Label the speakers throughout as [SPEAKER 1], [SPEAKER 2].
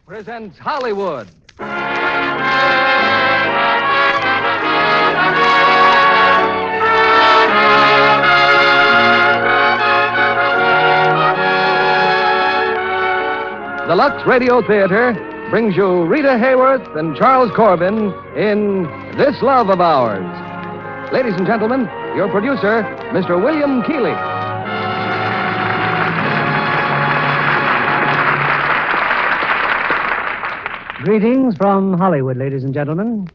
[SPEAKER 1] presents Hollywood. The Lux Radio Theater brings you Rita Hayworth and Charles Corbin in This Love of Ours. Ladies and gentlemen, your producer, Mr. William Keeley.
[SPEAKER 2] Greetings from Hollywood, ladies and gentlemen.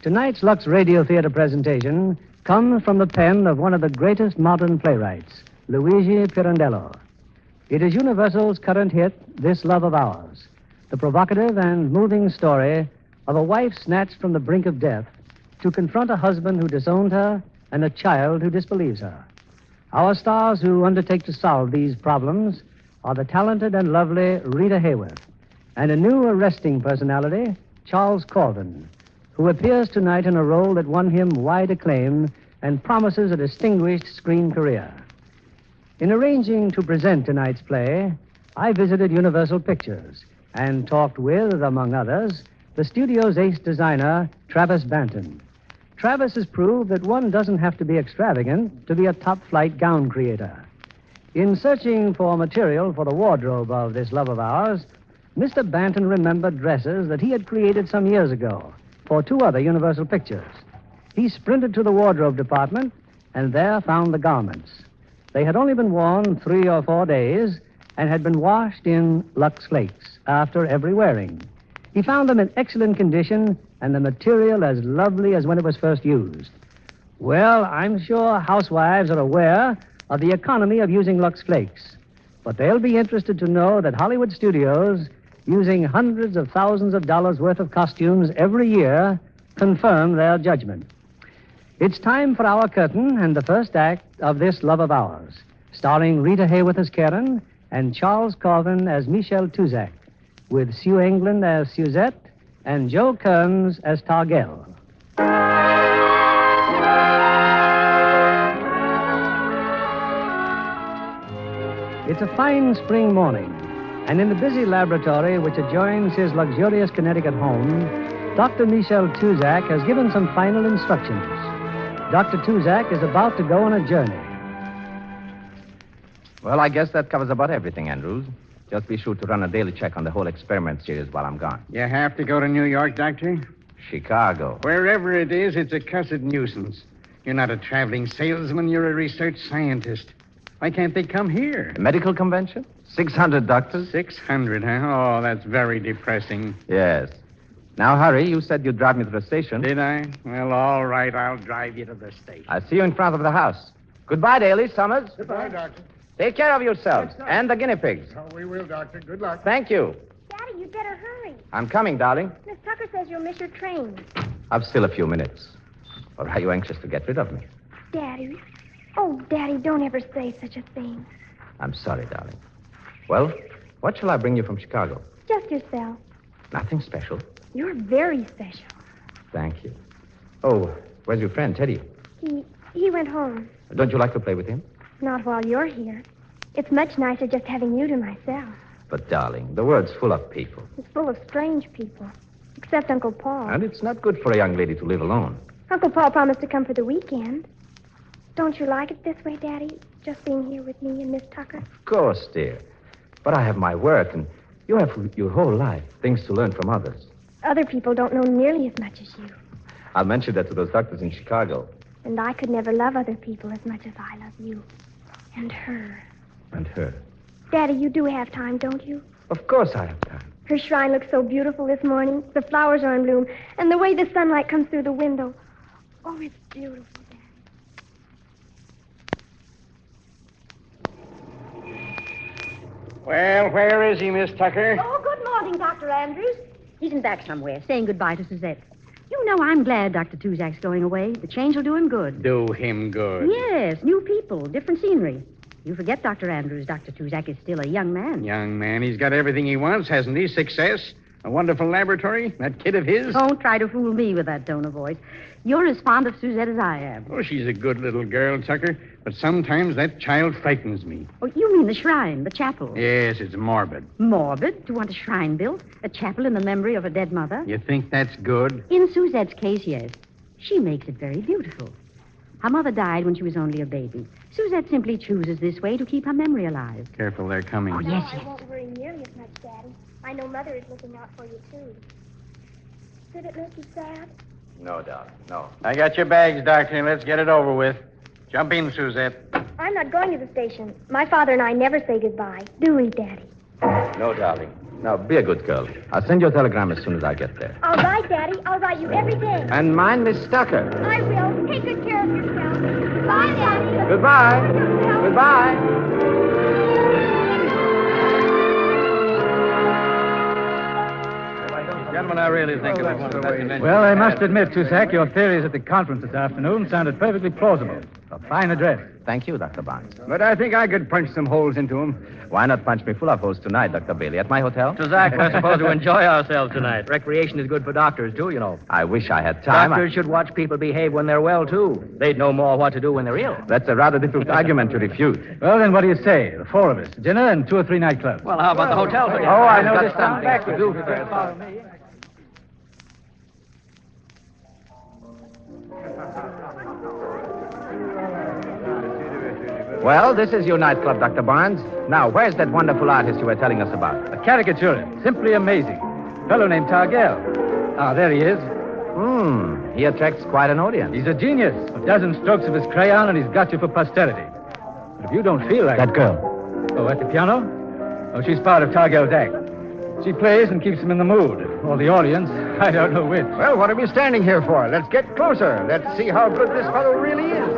[SPEAKER 2] Tonight's Lux Radio Theater presentation comes from the pen of one of the greatest modern playwrights, Luigi Pirandello. It is Universal's current hit, This Love of Ours, the provocative and moving story of a wife snatched from the brink of death to confront a husband who disowned her and a child who disbelieves her. Our stars who undertake to solve these problems are the talented and lovely Rita Hayworth and a new arresting personality, Charles Calden, who appears tonight in a role that won him wide acclaim and promises a distinguished screen career. In arranging to present tonight's play, I visited Universal Pictures and talked with, among others, the studio's ace designer, Travis Banton. Travis has proved that one doesn't have to be extravagant to be a top-flight gown creator. In searching for material for the wardrobe of This Love of Ours, Mr. Banton remembered dresses that he had created some years ago for two other Universal pictures. He sprinted to the wardrobe department and there found the garments. They had only been worn 3 or 4 days and had been washed in Lux Flakes after every wearing. He found them in excellent condition and the material as lovely as when it was first used. Well, I'm sure housewives are aware of the economy of using Lux Flakes, but they'll be interested to know that Hollywood studios, using hundreds of thousands of dollars worth of costumes every year, confirm their judgment. It's time for our curtain and the first act of This Love of Ours, starring Rita Hayworth as Karen and Charles Corbin as Michel Tuzak, with Sue England as Suzette and Joe Kearns as Targel. It's a fine spring morning, and in the busy laboratory which adjoins his luxurious Connecticut home, Dr. Michel Tuzak has given some final instructions. Dr. Tuzak is about to go on a journey.
[SPEAKER 3] Well, I guess that covers about everything, Andrews. Just be sure to run a daily check on the whole experiment series while I'm gone.
[SPEAKER 4] You have to go to New York, Doctor?
[SPEAKER 3] Chicago.
[SPEAKER 4] Wherever it is, it's a cussed nuisance. You're not a traveling salesman, you're a research scientist. Why can't they come here?
[SPEAKER 3] A medical convention? 600 doctors?
[SPEAKER 4] 600, huh? Oh, that's very depressing.
[SPEAKER 3] Yes. Now, hurry. You said you'd drive me to the station.
[SPEAKER 4] Did I? Well, all right, I'll drive you to the station.
[SPEAKER 3] I'll see you in front of the house. Goodbye, Daly, Summers.
[SPEAKER 5] Goodbye, Doctor.
[SPEAKER 3] Take care of yourselves and the guinea pigs.
[SPEAKER 5] Oh, we will, Doctor. Good luck.
[SPEAKER 3] Thank you.
[SPEAKER 6] Daddy, you'd better hurry.
[SPEAKER 3] I'm coming, darling.
[SPEAKER 6] Miss Tucker says you'll miss your train.
[SPEAKER 3] I've still a few minutes. Or are you anxious to get rid of me?
[SPEAKER 6] Daddy. Oh, Daddy, don't ever say such a thing.
[SPEAKER 3] I'm sorry, darling. Well, what shall I bring you from Chicago?
[SPEAKER 6] Just yourself.
[SPEAKER 3] Nothing special.
[SPEAKER 6] You're very special.
[SPEAKER 3] Thank you. Oh, where's your friend, Teddy?
[SPEAKER 6] He went home.
[SPEAKER 3] Don't you like to play with him?
[SPEAKER 6] Not while you're here. It's much nicer just having you to myself.
[SPEAKER 3] But, darling, the world's full of people.
[SPEAKER 6] It's full of strange people. Except Uncle Paul.
[SPEAKER 3] And it's not good for a young lady to live alone.
[SPEAKER 6] Uncle Paul promised to come for the weekend. Don't you like it this way, Daddy? Just being here with me and Miss Tucker?
[SPEAKER 3] Of course, dear. But I have my work, and you have your whole life, things to learn from others.
[SPEAKER 6] Other people don't know nearly as much as you.
[SPEAKER 3] I'll mention that to those doctors in Chicago.
[SPEAKER 6] And I could never love other people as much as I love you. And her.
[SPEAKER 3] And her.
[SPEAKER 6] Daddy, you do have time, don't you?
[SPEAKER 3] Of course I have time.
[SPEAKER 6] Her shrine looks so beautiful this morning. The flowers are in bloom, and the way the sunlight comes through the window. Oh, it's beautiful, Daddy.
[SPEAKER 4] Well, where is he, Miss Tucker?
[SPEAKER 7] Oh, good morning, Dr. Andrews. He's in back somewhere, saying goodbye to Suzette. You know, I'm glad Dr. Tuzak's going away. The change will do him good.
[SPEAKER 4] Do him good.
[SPEAKER 7] Yes, new people, different scenery. You forget, Dr. Andrews, Dr. Tuzak is still a young man.
[SPEAKER 4] Young man, he's got everything he wants, hasn't he? Success, a wonderful laboratory, that kid of his.
[SPEAKER 7] Don't try to fool me with that tone of voice. You're as fond of Suzette as I am.
[SPEAKER 4] Oh, she's a good little girl, Tucker. But sometimes that child frightens me.
[SPEAKER 7] Oh, you mean the shrine, the chapel?
[SPEAKER 4] Yes, it's morbid.
[SPEAKER 7] Morbid to want a shrine built, a chapel in the memory of a dead mother?
[SPEAKER 4] You think that's good?
[SPEAKER 7] In Suzette's case, yes. She makes it very beautiful. Her mother died when she was only a baby. Suzette simply chooses this way to keep her memory alive.
[SPEAKER 4] Careful, they're coming.
[SPEAKER 7] Oh, yes, yes.
[SPEAKER 6] I won't worry nearly as much, Daddy. I know Mother is looking out for you, too. Did it make you sad?
[SPEAKER 3] No, Doc, no.
[SPEAKER 4] I got your bags, Doctor. Let's get it over with. Jump in, Suzette.
[SPEAKER 6] I'm not going to the station. My father and I never say goodbye. Do we, Daddy?
[SPEAKER 3] No, darling. Now, be a good girl. I'll send you a telegram as soon as I get there.
[SPEAKER 6] All right, Daddy. I'll write you every day.
[SPEAKER 3] And mind Miss Tucker.
[SPEAKER 6] I will. Take good care of yourself. Bye, Daddy.
[SPEAKER 3] Goodbye. Goodbye. Gentlemen, I really think it was...
[SPEAKER 2] Well, I must admit, Tusak, your theories at the conference this afternoon sounded perfectly plausible. A fine address.
[SPEAKER 3] Thank you, Dr. Barnes.
[SPEAKER 4] But I think I could punch some holes into him.
[SPEAKER 3] Why not punch me full of holes tonight, Dr. Bailey, at my hotel?
[SPEAKER 5] Zach, I suppose we enjoy ourselves tonight. Recreation is good for doctors, too, you know.
[SPEAKER 3] I wish I had time.
[SPEAKER 5] Doctors should watch people behave when they're well, too. They'd know more what to do when they're ill.
[SPEAKER 3] That's a rather difficult argument to refute.
[SPEAKER 2] Well, then what do you say? The four of us. Dinner and 2 or 3 nightclubs.
[SPEAKER 5] Well, how about the hotel?
[SPEAKER 2] Oh, I know
[SPEAKER 3] Got
[SPEAKER 2] this town
[SPEAKER 3] something
[SPEAKER 2] back
[SPEAKER 3] to do first. Well, this is your nightclub, Dr. Barnes. Now, where's that wonderful artist you were telling us about?
[SPEAKER 2] A caricaturist. Simply amazing. Fellow named Targell. Ah, there he is.
[SPEAKER 3] He attracts quite an audience.
[SPEAKER 2] He's a genius. A dozen strokes of his crayon, and he's got you for posterity. But if you don't feel like...
[SPEAKER 3] That girl.
[SPEAKER 2] Oh, at the piano? Oh, she's part of Targell's act. She plays and keeps him in the mood. Or the audience. I don't know which.
[SPEAKER 4] Well, what are we standing here for? Let's get closer. Let's see how good this fellow really is.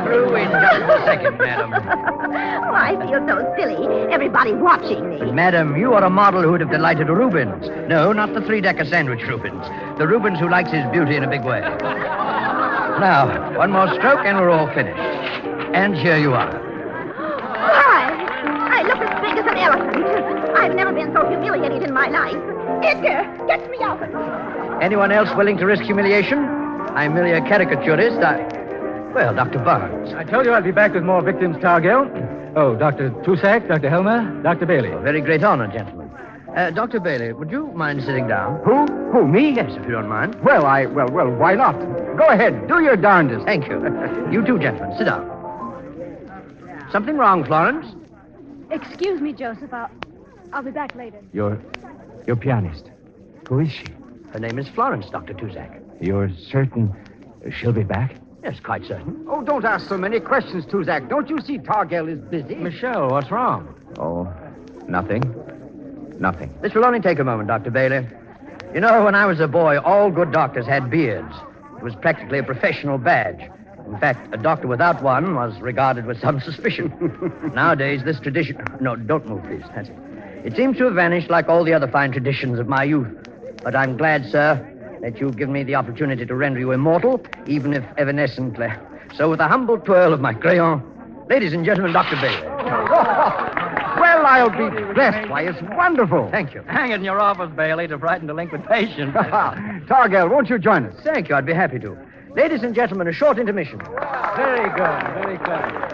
[SPEAKER 5] Through in just a second, madam.
[SPEAKER 7] Oh, I feel so silly. Everybody watching me.
[SPEAKER 5] Madam, you are a model who would have delighted Rubens. No, not the 3-decker sandwich Rubens. The Rubens who likes his beauty in a big way. Now, one more stroke and we're all finished. And here you are.
[SPEAKER 7] I look as big as an elephant. I've never been so humiliated in my life. Edgar, get me out of here.
[SPEAKER 5] Anyone else willing to risk humiliation? I'm merely a caricaturist. Well, Dr. Barnes.
[SPEAKER 2] I told you I'd be back with more victims, Targell. Oh, Dr. Tusak, Dr. Helmer, Dr. Bailey.
[SPEAKER 5] A very great honor, gentlemen. Dr. Bailey, would you mind sitting down?
[SPEAKER 4] Who, me?
[SPEAKER 5] Yes, if you don't mind.
[SPEAKER 4] Well, why not? Go ahead. Do your darndest.
[SPEAKER 5] Thank you. You too, gentlemen. Sit down. Something wrong, Florence?
[SPEAKER 6] Excuse me, Joseph. I'll be back later.
[SPEAKER 3] Your pianist. Who is she?
[SPEAKER 5] Her name is Florence, Dr. Tuzak.
[SPEAKER 3] You're certain she'll be back?
[SPEAKER 5] Yes, quite certain.
[SPEAKER 4] Oh, don't ask so many questions, Tuzak. Don't you see Targell is busy?
[SPEAKER 5] Michelle, what's wrong?
[SPEAKER 3] Oh, nothing. Nothing.
[SPEAKER 5] This will only take a moment, Dr. Bailey. You know, when I was a boy, all good doctors had beards. It was practically a professional badge. In fact, a doctor without one was regarded with some suspicion. Nowadays, this tradition... No, don't move, please. That's it. It seems to have vanished like all the other fine traditions of my youth. But I'm glad, sir, that you've given me the opportunity to render you immortal, even if evanescently. So with a humble twirl of my crayon, ladies and gentlemen, Dr. Bailey.
[SPEAKER 4] Well, I'll be blessed. Why, it's wonderful.
[SPEAKER 5] Thank you. Hang it in your office, Bailey, to frighten delinquent patients.
[SPEAKER 4] Targell, won't you join us?
[SPEAKER 5] Thank you. I'd be happy to. Ladies and gentlemen, a short intermission.
[SPEAKER 2] Very good, very good.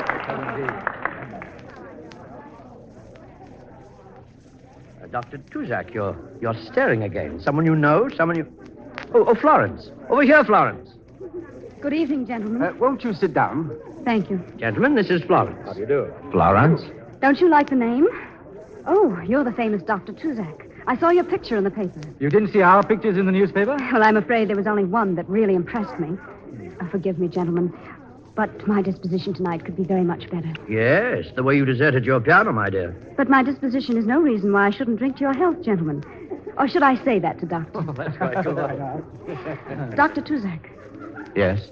[SPEAKER 5] Dr. Tuzak, you're staring again. Someone you know? Someone you... Oh, Florence. Over here, Florence.
[SPEAKER 6] Good evening, gentlemen.
[SPEAKER 4] Won't you sit down?
[SPEAKER 6] Thank you.
[SPEAKER 5] Gentlemen, this is Florence.
[SPEAKER 3] How do you do? Florence?
[SPEAKER 6] Don't you like the name? Oh, you're the famous Dr. Tuzak. I saw your picture in the paper.
[SPEAKER 2] You didn't see our pictures in the newspaper?
[SPEAKER 6] Well, I'm afraid there was only one that really impressed me. Forgive me, gentlemen, but my disposition tonight could be very much better.
[SPEAKER 5] Yes, the way you deserted your piano, my dear.
[SPEAKER 6] But my disposition is no reason why I shouldn't drink to your health, gentlemen. Or should I say that to Doctor?
[SPEAKER 5] That's quite cool.
[SPEAKER 6] Dr. Tuzak,
[SPEAKER 3] Yes.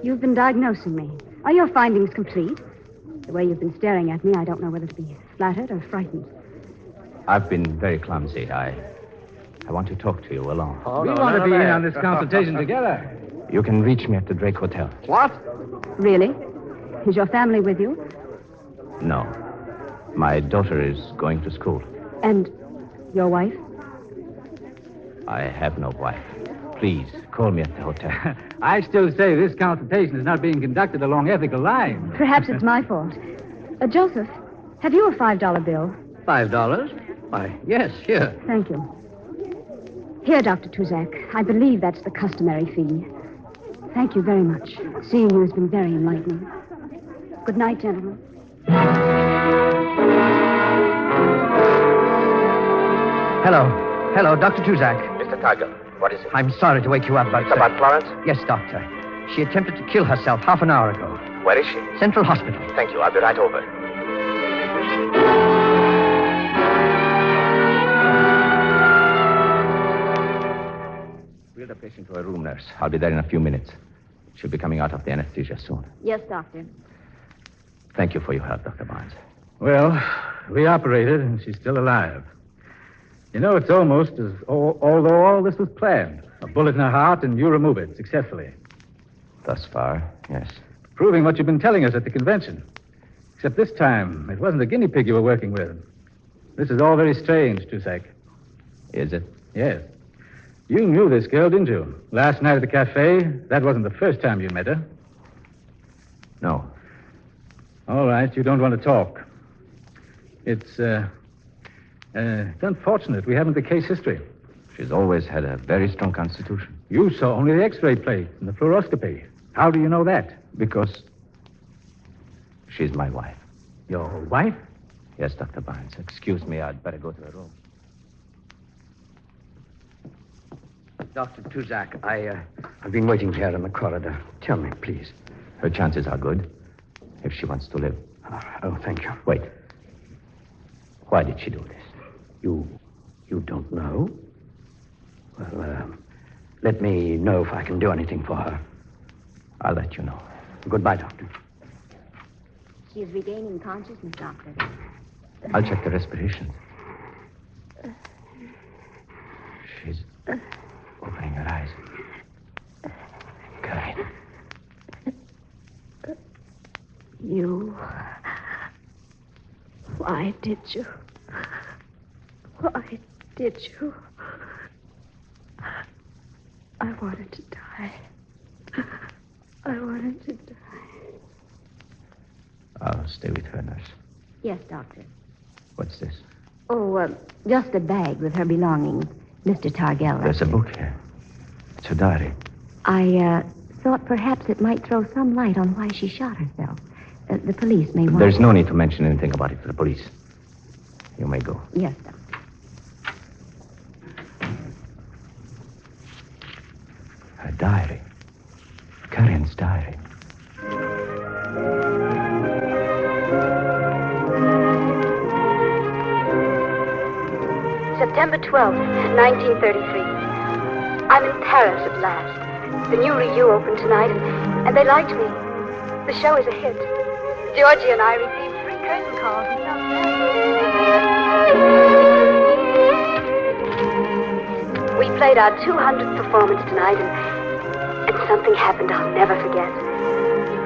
[SPEAKER 6] you've been diagnosing me. Are your findings complete? The way you've been staring at me, I don't know whether to be flattered or frightened.
[SPEAKER 3] I've been very clumsy. I want to talk to you alone.
[SPEAKER 2] We want to be in on this consultation together.
[SPEAKER 3] You can reach me at the Drake Hotel.
[SPEAKER 4] What?
[SPEAKER 6] Really? Is your family with you?
[SPEAKER 3] No. My daughter is going to school.
[SPEAKER 6] And your wife?
[SPEAKER 3] I have no wife. Please, call me at the hotel.
[SPEAKER 8] I still say this consultation is not being conducted along ethical lines.
[SPEAKER 7] Perhaps it's my fault. Joseph, have you a $5 bill?
[SPEAKER 5] $5? Why, yes, here.
[SPEAKER 7] Thank you. Here, Dr. Tuzak. I believe that's the customary fee. Thank you very much. Seeing you has been very enlightening. Good night, gentlemen.
[SPEAKER 5] Hello, Dr. Tuzak.
[SPEAKER 3] Mr. Targel, what is it?
[SPEAKER 5] I'm sorry to wake you up, but...
[SPEAKER 3] It's about Florence?
[SPEAKER 5] Yes, doctor. She attempted to kill herself half an hour ago.
[SPEAKER 3] Where is she?
[SPEAKER 5] Central Hospital.
[SPEAKER 3] Thank you. I'll be right over. Wheel the patient to a room, nurse. I'll be there in a few minutes. She'll be coming out of the anesthesia soon.
[SPEAKER 7] Yes, doctor.
[SPEAKER 3] Thank you for your help, Dr. Barnes.
[SPEAKER 8] Well, we operated, and she's still alive. You know, it's almost as although all this was planned. A bullet in her heart, and you remove it successfully.
[SPEAKER 3] Thus far, yes.
[SPEAKER 8] Proving what you've been telling us at the convention. Except this time, it wasn't a guinea pig you were working with. This is all very strange, Tusak.
[SPEAKER 3] Is it?
[SPEAKER 8] Yes. You knew this girl, didn't you? Last night at the cafe, that wasn't the first time you met her.
[SPEAKER 3] No.
[SPEAKER 8] All right, you don't want to talk. It's unfortunate we haven't the case history.
[SPEAKER 3] She's always had a very strong constitution.
[SPEAKER 8] You saw only the x-ray plate and the fluoroscopy. How do you know that?
[SPEAKER 3] Because she's my wife.
[SPEAKER 8] Your wife?
[SPEAKER 3] Yes, Dr. Barnes. Excuse me, I'd better go to the room.
[SPEAKER 5] Dr. Tuzak, I've been waiting here in the corridor. Tell me, please.
[SPEAKER 3] Her chances are good, if she wants to live.
[SPEAKER 5] Oh, thank you.
[SPEAKER 3] Wait. Why did she do this?
[SPEAKER 5] You don't know? Well, let me know if I can do anything for her.
[SPEAKER 3] I'll let you know.
[SPEAKER 5] Goodbye, Doctor.
[SPEAKER 7] She is regaining consciousness, Doctor.
[SPEAKER 3] I'll check the respiration. She's opening her eyes. Karen.
[SPEAKER 6] You... Why did you? Why did you? I wanted to die. I wanted to die.
[SPEAKER 3] I'll stay with her, nurse.
[SPEAKER 7] Yes, Doctor.
[SPEAKER 3] What's this?
[SPEAKER 7] Oh, just a bag with her belongings. Mr. Targel.
[SPEAKER 3] There's a book here. It's her diary.
[SPEAKER 7] I thought perhaps it might throw some light on why she shot herself. The police may want...
[SPEAKER 3] There's no need to mention anything about it to the police. You may go.
[SPEAKER 7] Yes, Doctor.
[SPEAKER 3] Her diary. Karen's diary.
[SPEAKER 9] September 12th, 1933. I'm in Paris at last. The new revue opened tonight, and they liked me. The show is a hit. Georgie and I received 3 curtain calls in South Paris. We played our 200th performance tonight, and something happened I'll never forget.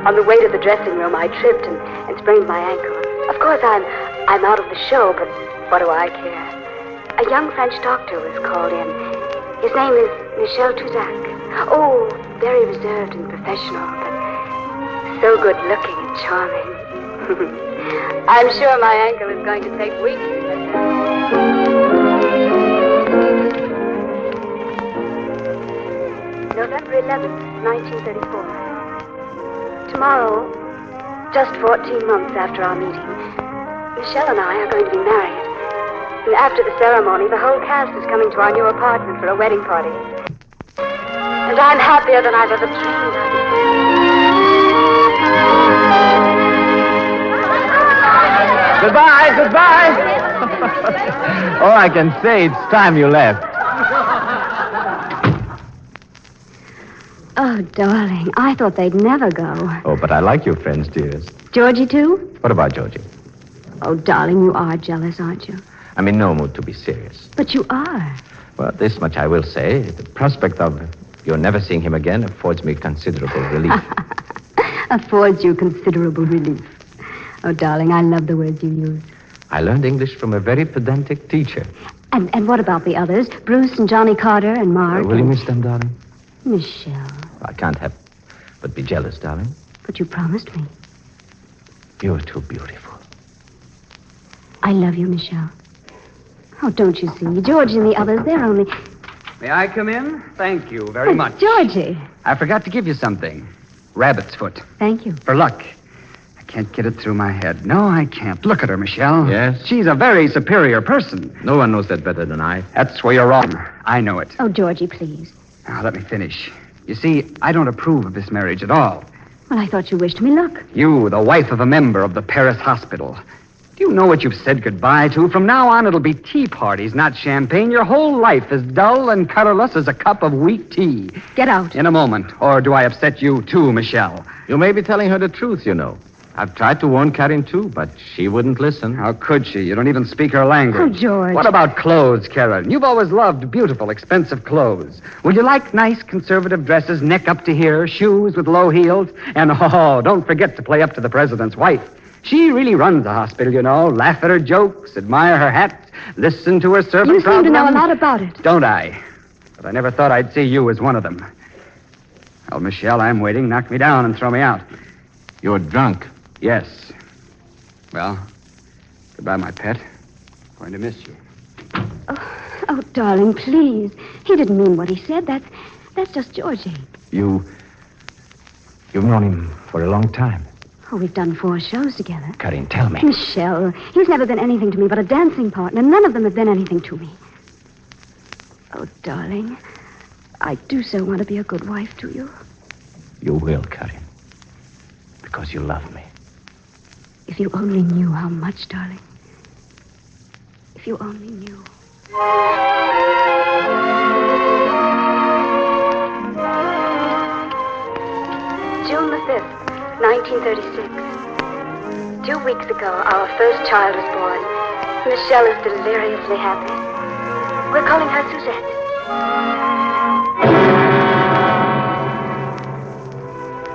[SPEAKER 9] On the way to the dressing room, I tripped and sprained my ankle. Of course, I'm out of the show, but what do I care? A young French doctor was called in. His name is Michel Tuzak. Oh, very reserved and professional, but so good-looking and charming. I'm sure my ankle is going to take weeks to get November 11th, 1934. Tomorrow, just 14 months after our meeting, Michelle and I are going to be married. And after the ceremony, the whole cast is coming to our new apartment for a wedding party. And I'm happier than I've ever dreamed
[SPEAKER 3] Goodbye. All I can say, it's time you left.
[SPEAKER 7] Oh, darling, I thought they'd never go.
[SPEAKER 3] Oh, but I like your friends, dearest.
[SPEAKER 7] Georgie, too?
[SPEAKER 3] What about Georgie?
[SPEAKER 7] Oh, darling, you are jealous, aren't you?
[SPEAKER 3] I'm in no mood to be serious.
[SPEAKER 7] But you are.
[SPEAKER 3] Well, this much I will say. The prospect of your never seeing him again affords me considerable relief.
[SPEAKER 7] Affords you considerable relief. Oh, darling, I love the words you use.
[SPEAKER 3] I learned English from a very pedantic teacher.
[SPEAKER 7] And what about the others? Bruce and Johnny Carter and Mark?
[SPEAKER 3] Will you miss them, darling?
[SPEAKER 7] Michel.
[SPEAKER 3] I can't help but be jealous, darling.
[SPEAKER 7] But you promised me.
[SPEAKER 3] You're too beautiful.
[SPEAKER 7] I love you, Michel. Oh, don't you see? Georgie and the others, they're only...
[SPEAKER 4] May I come in? Thank you very much.
[SPEAKER 7] Georgie.
[SPEAKER 4] I forgot to give you something. Rabbit's foot.
[SPEAKER 7] Thank you.
[SPEAKER 4] For luck. I can't get it through my head. No, I can't. Look at her, Michelle.
[SPEAKER 3] Yes?
[SPEAKER 4] She's a very superior person.
[SPEAKER 3] No one knows that better than I.
[SPEAKER 4] That's where you're wrong. I know it.
[SPEAKER 7] Oh, Georgie, please.
[SPEAKER 4] Now, let me finish. You see, I don't approve of this marriage at all.
[SPEAKER 7] Well, I thought you wished me luck.
[SPEAKER 4] You, the wife of a member of the Paris hospital. Do you know what you've said goodbye to? From now on, it'll be tea parties, not champagne. Your whole life is dull and colorless as a cup of weak tea.
[SPEAKER 7] Get out.
[SPEAKER 4] In a moment. Or do I upset you, too, Michelle?
[SPEAKER 3] You may be telling her the truth, you know. I've tried to warn Karin, too, but she wouldn't listen.
[SPEAKER 4] How could she? You don't even speak her language.
[SPEAKER 7] Oh, George.
[SPEAKER 4] What about clothes, Karen? You've always loved beautiful, expensive clothes. Would you like nice conservative dresses, neck up to here, shoes with low heels? And, don't forget to play up to the president's wife. She really runs the hospital, you know. Laugh at her jokes, admire her hats, listen to her servant
[SPEAKER 7] You seem to know a
[SPEAKER 4] problems.
[SPEAKER 7] lot about it.
[SPEAKER 4] Don't I? But I never thought I'd see you as one of them. Well, Michelle, I'm waiting. Knock me down and throw me out.
[SPEAKER 3] You're drunk.
[SPEAKER 4] Yes. Well, goodbye, my pet. Going to miss you.
[SPEAKER 7] Oh, darling, please. He didn't mean what he said. That's just Georgie.
[SPEAKER 3] You've known him for a long time.
[SPEAKER 7] Oh, we've done 4 shows together.
[SPEAKER 3] Karin, tell me.
[SPEAKER 7] Michel, he's never been anything to me but a dancing partner. None of them have been anything to me. Oh, darling, I do so want to be a good wife to you.
[SPEAKER 3] You will, Karin. Because you love me.
[SPEAKER 7] If you only knew how much, darling. If you only knew.
[SPEAKER 9] June the 5th, 1936. 2 weeks ago, our first child was born. Michelle is deliriously happy. We're calling her Suzette.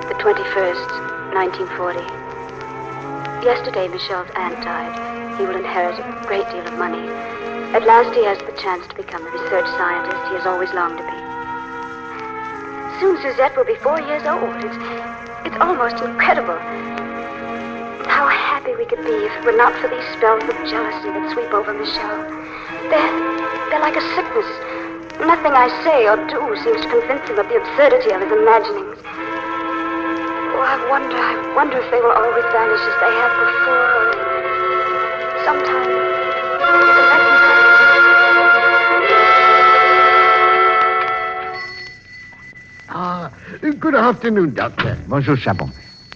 [SPEAKER 9] The 21st, 1940. Yesterday, Michelle's aunt died. He will inherit a great deal of money. At last, he has the chance to become the research scientist he has always longed to be. Soon, Suzette will be 4 years old. It's almost incredible. How happy we could be if it were not for these spells of jealousy that sweep over Michelle. They're like a sickness. Nothing I say or do seems to convince him of the absurdity of his imaginings. Oh, I wonder if they will always vanish as they have before, or sometime.
[SPEAKER 10] Good afternoon, Doctor.
[SPEAKER 3] Bonjour, Chapon.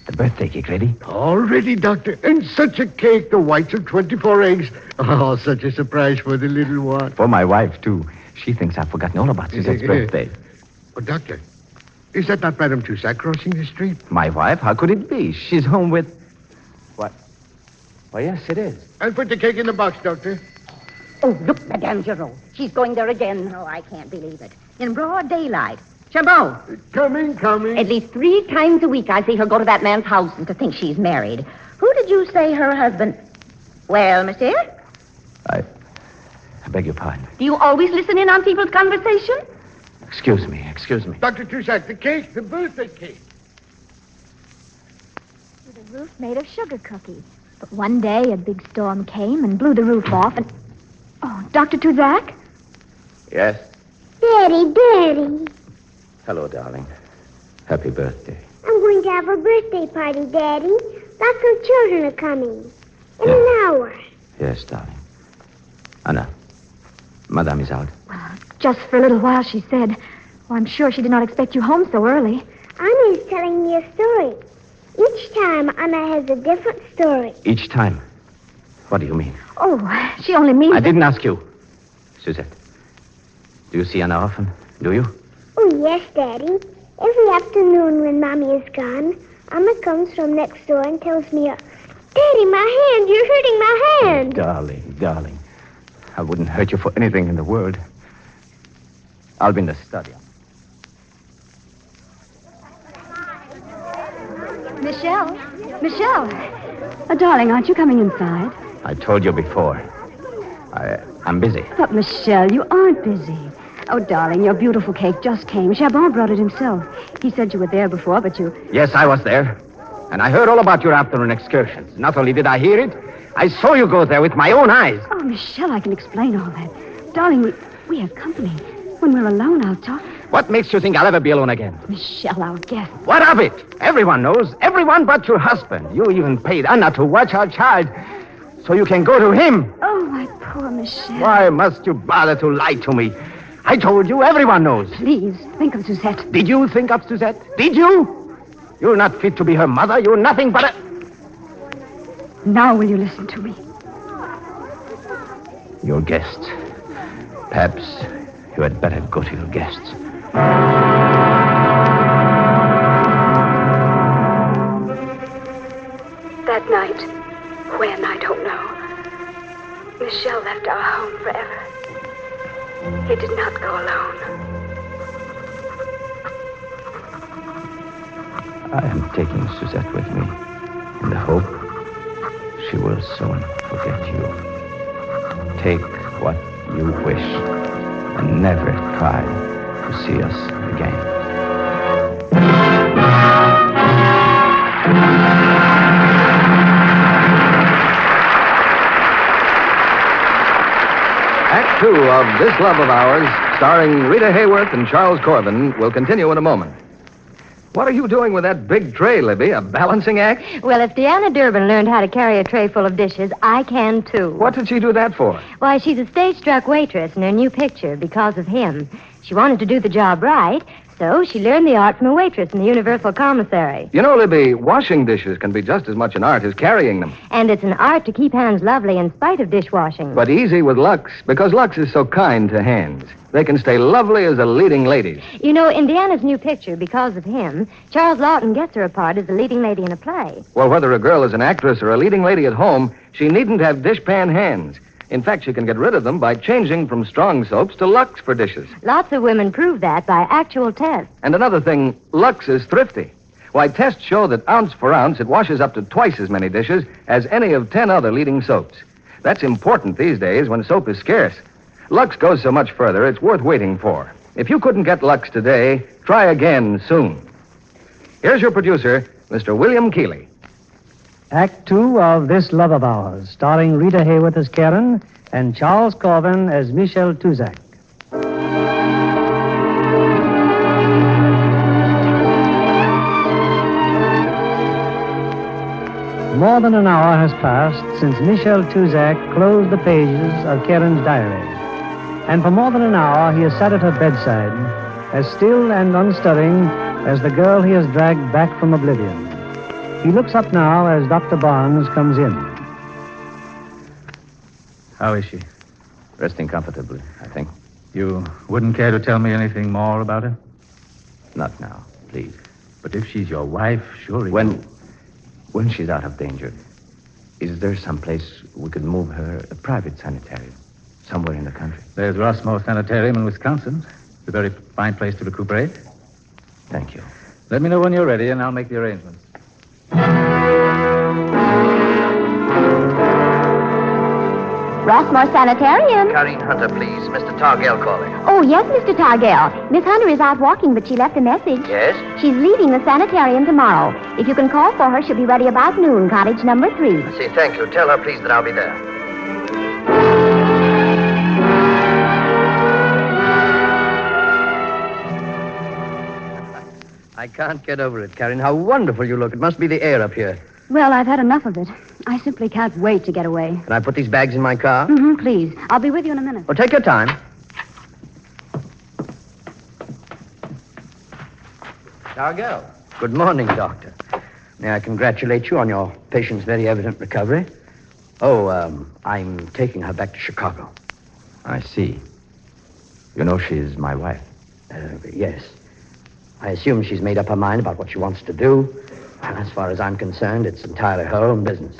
[SPEAKER 3] The birthday cake ready?
[SPEAKER 10] All ready, Doctor. And such a cake, the whites of 24 eggs. Oh, such a surprise for the little one.
[SPEAKER 3] For my wife, too. She thinks I've forgotten all about Suzette's birthday.
[SPEAKER 10] Oh, Doctor, is that not Madame Tussac crossing the street?
[SPEAKER 3] My wife? How could it be? She's home with... What? Well, yes, it is.
[SPEAKER 10] I'll put the cake in the box, Doctor.
[SPEAKER 11] Oh, look, Madame Giraud. She's going there again. Oh, I can't believe it. In broad daylight. Chabot.
[SPEAKER 10] Coming.
[SPEAKER 11] At least 3 times a week I see her go to that man's house and to think she's married. Who did you say her husband... Well, monsieur?
[SPEAKER 3] I beg your pardon.
[SPEAKER 11] Do you always listen in on people's conversation?
[SPEAKER 3] Excuse me.
[SPEAKER 10] Dr. Tussac, the cake, the birthday cake.
[SPEAKER 6] With a roof made of sugar cookies. But one day a big storm came and blew the roof off and... Oh, Dr. Tuzak?
[SPEAKER 3] Yes?
[SPEAKER 12] Daddy.
[SPEAKER 3] Hello, darling. Happy birthday.
[SPEAKER 12] I'm going to have a birthday party, Daddy. Lots of children are coming. In an hour.
[SPEAKER 3] Yes, darling. Anna, Madame is out.
[SPEAKER 6] Well, just for a little while, she said. Well, I'm sure she did not expect you home so early.
[SPEAKER 12] Anna is telling me a story. Each time, Anna has a different story.
[SPEAKER 3] Each time? What do you mean?
[SPEAKER 6] Oh, she only means...
[SPEAKER 3] I didn't ask you. Suzette, do you see Anna often? Do you?
[SPEAKER 12] Oh, yes, Daddy. Every afternoon when Mommy is gone, Anna comes from next door and tells me, Daddy, my hand, you're hurting my hand.
[SPEAKER 3] Oh, darling. I wouldn't hurt you for anything in the world. I'll be in the study.
[SPEAKER 7] Michelle. Oh, darling, aren't you coming inside?
[SPEAKER 3] I told you before. I'm busy.
[SPEAKER 7] But, Michelle, you aren't busy. Oh, darling, your beautiful cake just came. Chabon brought it himself. He said you were there before, but you...
[SPEAKER 4] Yes, I was there. And I heard all about your afternoon excursions. Not only did I hear it, I saw you go there with my own eyes.
[SPEAKER 7] Oh, Michelle, I can explain all that. Darling, we have company. When we're alone, I'll talk.
[SPEAKER 4] What makes you think I'll ever be alone again?
[SPEAKER 7] Michelle, our guest.
[SPEAKER 4] What of it? Everyone knows. Everyone but your husband. You even paid Anna to watch our child so you can go to him.
[SPEAKER 7] Oh, my poor Michelle.
[SPEAKER 4] Why must you bother to lie to me? I told you, everyone knows.
[SPEAKER 7] Please, think of Suzette.
[SPEAKER 4] Did you think of Suzette? Did you? You're not fit to be her mother. You're nothing but a...
[SPEAKER 7] Now will you listen to me?
[SPEAKER 3] Your guests. Perhaps you had better go to your guests.
[SPEAKER 9] That night, when, I don't know, Michelle left our home forever. He did not go alone.
[SPEAKER 3] I am taking Suzette with me in the hope she will soon forget you. Take what you wish and never try to see us again.
[SPEAKER 1] Act 2 of This Love of Ours, starring Rita Hayworth and Charles Corbin, will continue in a moment. What are you doing with that big tray, Libby? A balancing act?
[SPEAKER 11] Well, if Deanna Durbin learned how to carry a tray full of dishes, I can too.
[SPEAKER 1] What did she do that for?
[SPEAKER 11] Why, she's a stage-struck waitress in her new picture because of him. She wanted to do the job right, so she learned the art from a waitress in the Universal Commissary.
[SPEAKER 1] You know, Libby, washing dishes can be just as much an art as carrying them.
[SPEAKER 11] And it's an art to keep hands lovely in spite of dishwashing.
[SPEAKER 1] But easy with Lux, because Lux is so kind to hands. They can stay lovely as a leading lady's.
[SPEAKER 11] You know, in Deanna's new picture, because of him, Charles Lawton gets her a part as a leading lady in a play.
[SPEAKER 1] Well, whether a girl is an actress or a leading lady at home, she needn't have dishpan hands. In fact, she can get rid of them by changing from strong soaps to Lux for dishes.
[SPEAKER 11] Lots of women prove that by actual tests.
[SPEAKER 1] And another thing, Lux is thrifty. Why, tests show that ounce for ounce, it washes up to twice as many dishes as any of 10 other leading soaps. That's important these days when soap is scarce. Lux goes so much further, it's worth waiting for. If you couldn't get Lux today, try again soon. Here's your producer, Mr. William Keeley.
[SPEAKER 2] Act 2 of This Love of Ours, starring Rita Hayworth as Karen and Charles Corbin as Michel Tuzak. More than an hour has passed since Michel Tuzak closed the pages of Karen's diary. And for more than an hour, he has sat at her bedside, as still and unstirring as the girl he has dragged back from oblivion. He looks up now as Dr. Barnes comes in.
[SPEAKER 8] How is she?
[SPEAKER 3] Resting comfortably, I think.
[SPEAKER 8] You wouldn't care to tell me anything more about her?
[SPEAKER 3] Not now, please.
[SPEAKER 8] But if she's your wife, surely...
[SPEAKER 3] When she's out of danger, is there some place we could move her, a private sanitarium, somewhere in the country?
[SPEAKER 8] There's Rossmore Sanitarium in Wisconsin. It's a very fine place to recuperate.
[SPEAKER 3] Thank you.
[SPEAKER 8] Let me know when you're ready, and I'll make the arrangements.
[SPEAKER 11] Rossmore Sanitarium.
[SPEAKER 5] Karine Hunter, please. Mr. Targell calling.
[SPEAKER 11] Oh, yes, Mr. Targell. Miss Hunter is out walking, but she left a message.
[SPEAKER 5] Yes?
[SPEAKER 11] She's leaving the sanitarium tomorrow. If you can call for her, she'll be ready about noon, cottage number 3.
[SPEAKER 5] I see. Thank you. Tell her, please, that I'll be there. I can't get over it, Karen. How wonderful you look. It must be the air up here.
[SPEAKER 7] Well, I've had enough of it. I simply can't wait to get away.
[SPEAKER 5] Can I put these bags in my car?
[SPEAKER 7] Mm-hmm, please. I'll be with you in a minute.
[SPEAKER 5] Well, take your time. Dargell. Good morning, Doctor. May I congratulate you on your patient's very evident recovery? Oh, I'm taking her back to Chicago.
[SPEAKER 3] I see. You know she's my wife.
[SPEAKER 5] Yes. I assume she's made up her mind about what she wants to do. And as far as I'm concerned, it's entirely her own business.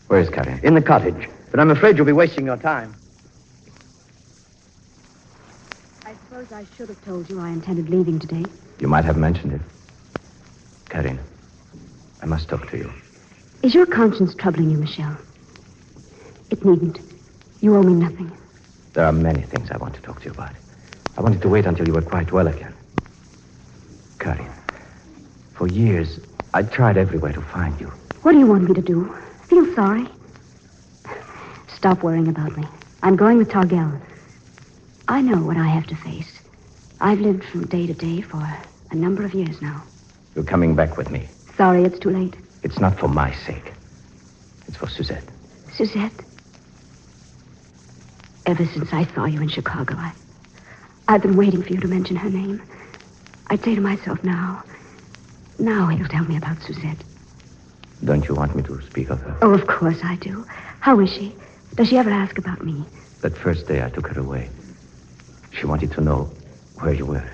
[SPEAKER 3] Where is Karine?
[SPEAKER 5] In the cottage. But I'm afraid you'll be wasting your time.
[SPEAKER 7] I suppose I should have told you I intended leaving today.
[SPEAKER 3] You might have mentioned it. Karine, I must talk to you.
[SPEAKER 7] Is your conscience troubling you, Michelle? It needn't. You owe me nothing.
[SPEAKER 3] There are many things I want to talk to you about. I wanted to wait until you were quite well again. Karin, for years, I tried everywhere to find you.
[SPEAKER 7] What do you want me to do? Feel sorry? Stop worrying about me. I'm going with Targel. I know what I have to face. I've lived from day to day for a number of years now.
[SPEAKER 3] You're coming back with me.
[SPEAKER 7] Sorry it's too late.
[SPEAKER 3] It's not for my sake. It's for Suzette.
[SPEAKER 7] Suzette? Ever since I saw you in Chicago, I've been waiting for you to mention her name. I'd say to myself now he'll tell me about Suzette.
[SPEAKER 3] Don't you want me to speak of her?
[SPEAKER 7] Oh, of course I do. How is she? Does she ever ask about me?
[SPEAKER 3] That first day I took her away, she wanted to know where you were.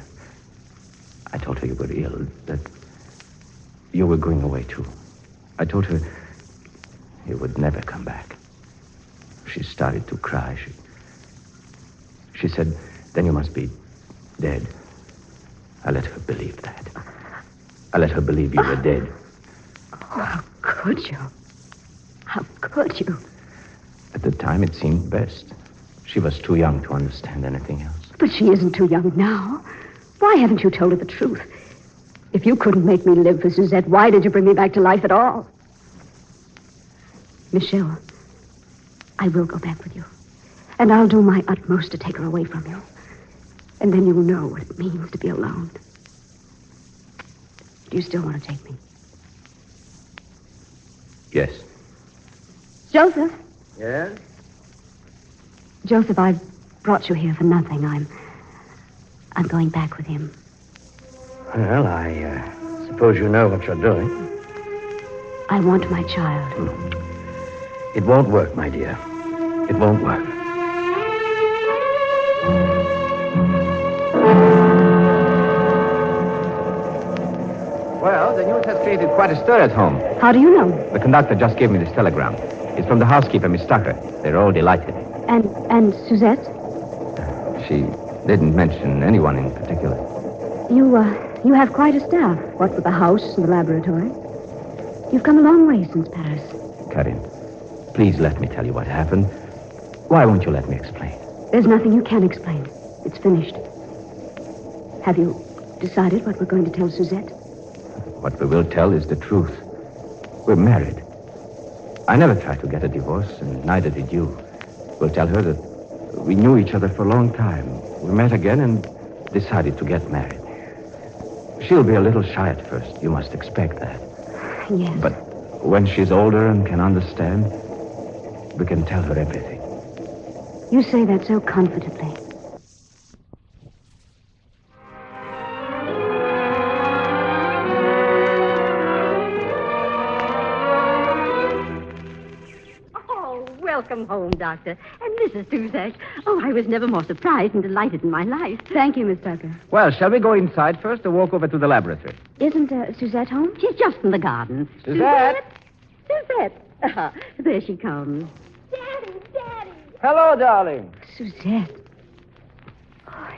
[SPEAKER 3] I told her you were ill, that you were going away too. I told her you would never come back. She started to cry. She said, then you must be dead. I let her believe that. I let her believe you were dead.
[SPEAKER 7] Oh, how could you? How could you?
[SPEAKER 3] At the time, it seemed best. She was too young to understand anything else.
[SPEAKER 7] But she isn't too young now. Why haven't you told her the truth? If you couldn't make me live for Suzette, why did you bring me back to life at all? Michelle, I will go back with you. And I'll do my utmost to take her away from you. And then you'll know what it means to be alone. Do you still want to take me?
[SPEAKER 3] Yes.
[SPEAKER 7] Joseph?
[SPEAKER 5] Yes?
[SPEAKER 7] Joseph, I've brought you here for nothing. I'm going back with him.
[SPEAKER 5] Well, I suppose you know what you're doing.
[SPEAKER 7] I want my child.
[SPEAKER 5] It won't work, my dear. It won't work.
[SPEAKER 1] Well, the news has created quite a stir at home.
[SPEAKER 7] How do you know?
[SPEAKER 1] The conductor just gave me this telegram. It's from the housekeeper, Miss Tucker. They're all delighted.
[SPEAKER 7] And Suzette?
[SPEAKER 1] She didn't mention anyone in particular.
[SPEAKER 7] You have quite a staff, what with the house and the laboratory. You've come a long way since Paris.
[SPEAKER 3] Karin, please let me tell you what happened. Why won't you let me explain?
[SPEAKER 7] There's nothing you can explain. It's finished. Have you decided what we're going to tell Suzette?
[SPEAKER 3] What we will tell is the truth. We're married. I never tried to get a divorce, and neither did you. We'll tell her that we knew each other for a long time. We met again and decided to get married. She'll be a little shy at first. You must expect that.
[SPEAKER 7] Yes.
[SPEAKER 3] But when she's older and can understand, we can tell her everything.
[SPEAKER 7] You say that so confidently.
[SPEAKER 11] Welcome home, Doctor. And Mrs. Tuzak. Oh, I was never more surprised and delighted in my life.
[SPEAKER 7] Thank you, Miss Tucker.
[SPEAKER 1] Well, shall we go inside first or walk over to the laboratory?
[SPEAKER 7] Isn't Suzette home?
[SPEAKER 11] She's just in the garden.
[SPEAKER 1] Suzette?
[SPEAKER 11] Suzette. There she comes.
[SPEAKER 12] Daddy, Daddy.
[SPEAKER 1] Hello, darling.
[SPEAKER 7] Suzette. Oh,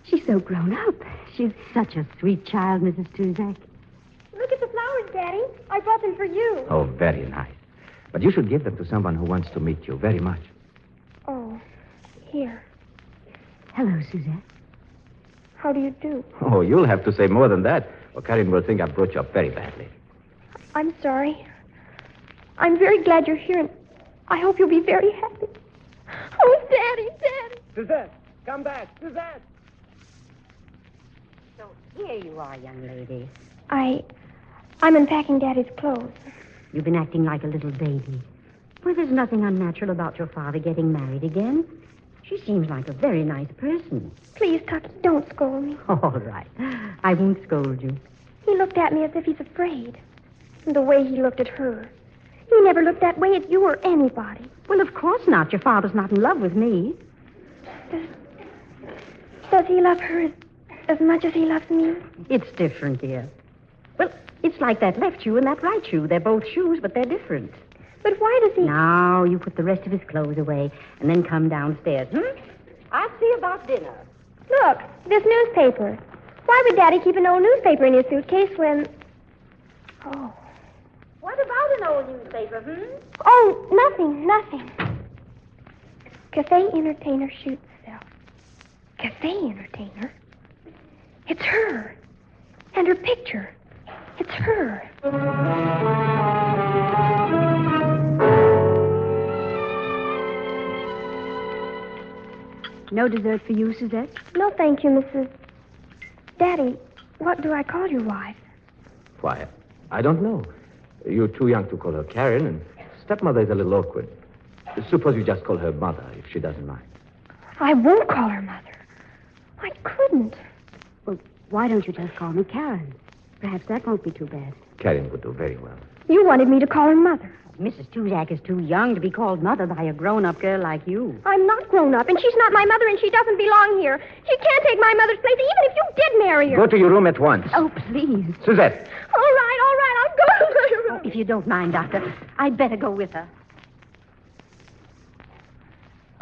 [SPEAKER 7] she's so grown up.
[SPEAKER 11] She's such a sweet child, Mrs. Tuzak.
[SPEAKER 12] Look at the flowers, Daddy. I brought them for you.
[SPEAKER 3] Oh, very nice. But you should give them to someone who wants to meet you very much.
[SPEAKER 12] Oh, here.
[SPEAKER 7] Hello, Suzette.
[SPEAKER 12] How do you do?
[SPEAKER 3] Oh, you'll have to say more than that, or Karin will think I brought you up very badly.
[SPEAKER 12] I'm sorry. I'm very glad you're here, and I hope you'll be very happy. Oh, Daddy, Daddy.
[SPEAKER 1] Suzette, come back. Suzette.
[SPEAKER 11] So here you are, young lady.
[SPEAKER 12] I'm unpacking Daddy's clothes.
[SPEAKER 11] You've been acting like a little baby. Well, there's nothing unnatural about your father getting married again. She seems like a very nice person.
[SPEAKER 12] Please, Tucky, don't scold me.
[SPEAKER 11] All right. I won't scold you.
[SPEAKER 12] He looked at me as if he's afraid. And the way he looked at her. He never looked that way at you or anybody.
[SPEAKER 11] Well, of course not. Your father's not in love with me.
[SPEAKER 12] Does he love her as much as he loves me?
[SPEAKER 11] It's different, dear. Well, it's like that left shoe and that right shoe. They're both shoes, but they're different.
[SPEAKER 12] But why does he...
[SPEAKER 11] Now, you put the rest of his clothes away and then come downstairs, I'll see about dinner.
[SPEAKER 12] Look, this newspaper. Why would Daddy keep an old newspaper in his suitcase when... Oh.
[SPEAKER 11] What about an old newspaper,
[SPEAKER 12] Oh, nothing. Cafe entertainer shoots self.
[SPEAKER 13] Cafe entertainer? It's her. And her picture. It's her.
[SPEAKER 7] No dessert for you, Suzette?
[SPEAKER 13] No, thank you, Mrs. Daddy, what do I call your wife?
[SPEAKER 3] Why, I don't know. You're too young to call her Karen, and stepmother is a little awkward. Suppose you just call her mother, if she doesn't mind.
[SPEAKER 13] I won't call her mother. I couldn't.
[SPEAKER 7] Well, why don't you just call me Karen? Perhaps that won't be too bad.
[SPEAKER 3] Karen would do very well.
[SPEAKER 13] You wanted me to call her mother.
[SPEAKER 11] Mrs. Tuzak is too young to be called mother by a grown-up girl like you.
[SPEAKER 13] I'm not grown up, and she's not my mother, and she doesn't belong here. She can't take my mother's place, even if you did marry her.
[SPEAKER 3] Go to your room at once.
[SPEAKER 11] Oh, please.
[SPEAKER 3] Suzette.
[SPEAKER 13] All right, I'll go to my room.
[SPEAKER 11] Oh, if you don't mind, Doctor, I'd better go with her.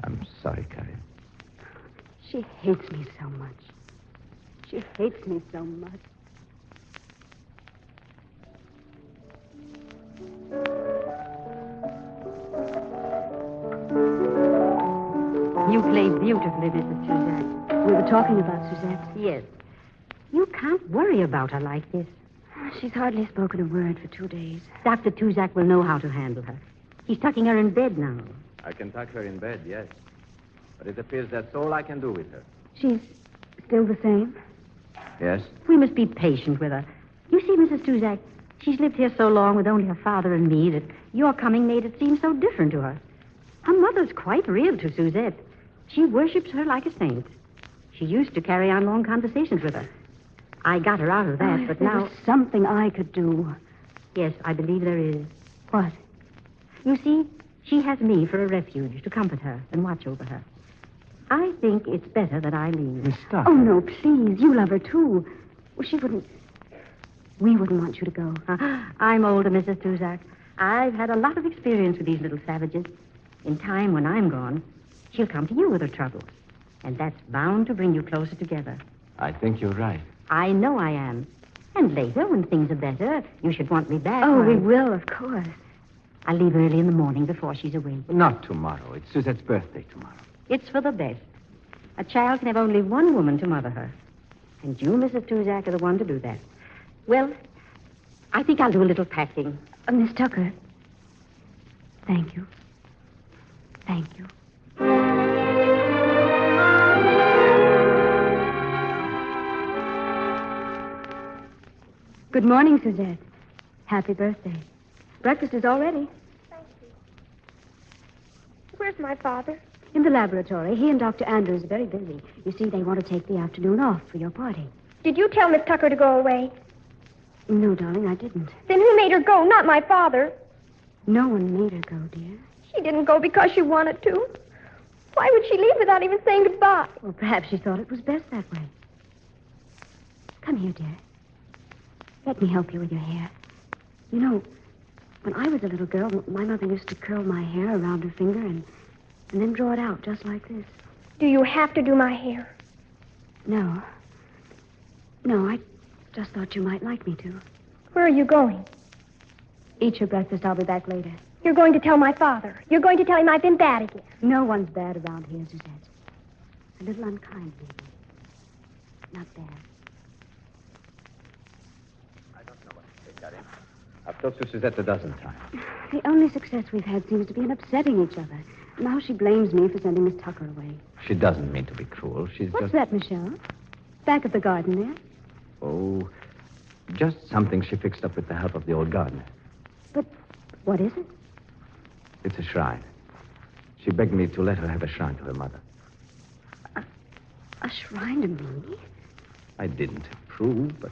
[SPEAKER 3] I'm sorry, Karen.
[SPEAKER 7] She hates me so much. She hates me so much.
[SPEAKER 11] You play beautifully, Mrs. Tuzak.
[SPEAKER 7] We were talking about Suzette.
[SPEAKER 11] Yes. You can't worry about her like this.
[SPEAKER 7] She's hardly spoken a word for 2 days.
[SPEAKER 11] Dr. Tuzak will know how to handle her. He's tucking her in bed now.
[SPEAKER 3] I can tuck her in bed, yes. But it appears that's all I can do with her.
[SPEAKER 7] She's still the same?
[SPEAKER 3] Yes?
[SPEAKER 11] We must be patient with her. You see, Mrs. Tuzak, she's lived here so long with only her father and me that your coming made it seem so different to her. Her mother's quite real to Suzette. She worships her like a saint. She used to carry on long conversations with her. I got her out of that, but
[SPEAKER 7] there
[SPEAKER 11] now...
[SPEAKER 7] was something I could do.
[SPEAKER 11] Yes, I believe there is.
[SPEAKER 7] What?
[SPEAKER 11] You see, she has me for a refuge to comfort her and watch over her. I think it's better that I leave.
[SPEAKER 3] Miss Tucker.
[SPEAKER 7] Oh, no, please. You love her, too. Well, we wouldn't want you to go.
[SPEAKER 11] I'm older, Mrs. Tuzak. I've had a lot of experience with these little savages. In time, when I'm gone, she'll come to you with her troubles. And that's bound to bring you closer together.
[SPEAKER 3] I think you're right.
[SPEAKER 11] I know I am. And later, when things are better, you should want me back.
[SPEAKER 7] Oh, we
[SPEAKER 11] right?
[SPEAKER 7] will, of course.
[SPEAKER 11] I'll leave early in the morning before she's awake.
[SPEAKER 3] Not tomorrow. It's Suzette's birthday tomorrow.
[SPEAKER 11] It's for the best. A child can have only one woman to mother her. And you, Mrs. Tuzak, are the one to do that. Well, I think I'll do a little packing.
[SPEAKER 7] Miss Tucker. Thank you. Thank you. Good morning, Suzette. Happy birthday. Breakfast is all ready.
[SPEAKER 13] Thank you. Where's my father?
[SPEAKER 7] In the laboratory. He and Dr. Andrews are very busy. You see, they want to take the afternoon off for your party.
[SPEAKER 13] Did you tell Miss Tucker to go away?
[SPEAKER 7] No, darling, I didn't.
[SPEAKER 13] Then who made her go? Not my father.
[SPEAKER 7] No one made her go, dear.
[SPEAKER 13] She didn't go because she wanted to. Why would she leave without even saying goodbye?
[SPEAKER 7] Well, perhaps she thought it was best that way. Come here, dear. Let me help you with your hair. You know, when I was a little girl, my mother used to curl my hair around her finger and then draw it out just like this.
[SPEAKER 13] Do you have to do my hair?
[SPEAKER 7] No. No, I just thought you might like me to.
[SPEAKER 13] Where are you going?
[SPEAKER 7] Eat your breakfast. I'll be back later.
[SPEAKER 13] You're going to tell my father. You're going to tell him I've been bad again.
[SPEAKER 7] No one's bad around here, Suzette. A little unkind, maybe. Not bad.
[SPEAKER 3] I don't know what to say, Karen. I've talked to Suzette a dozen times.
[SPEAKER 7] The only success we've had seems to be in upsetting each other. Now she blames me for sending Miss Tucker away.
[SPEAKER 3] She doesn't mean to be cruel. She's
[SPEAKER 7] What's
[SPEAKER 3] just...
[SPEAKER 7] that, Michelle? Back at the garden there?
[SPEAKER 3] Oh, just something she fixed up with the help of the old gardener.
[SPEAKER 7] But what is it?
[SPEAKER 3] It's a shrine. She begged me to let her have a shrine to her mother.
[SPEAKER 7] A shrine to me?
[SPEAKER 3] I didn't approve, but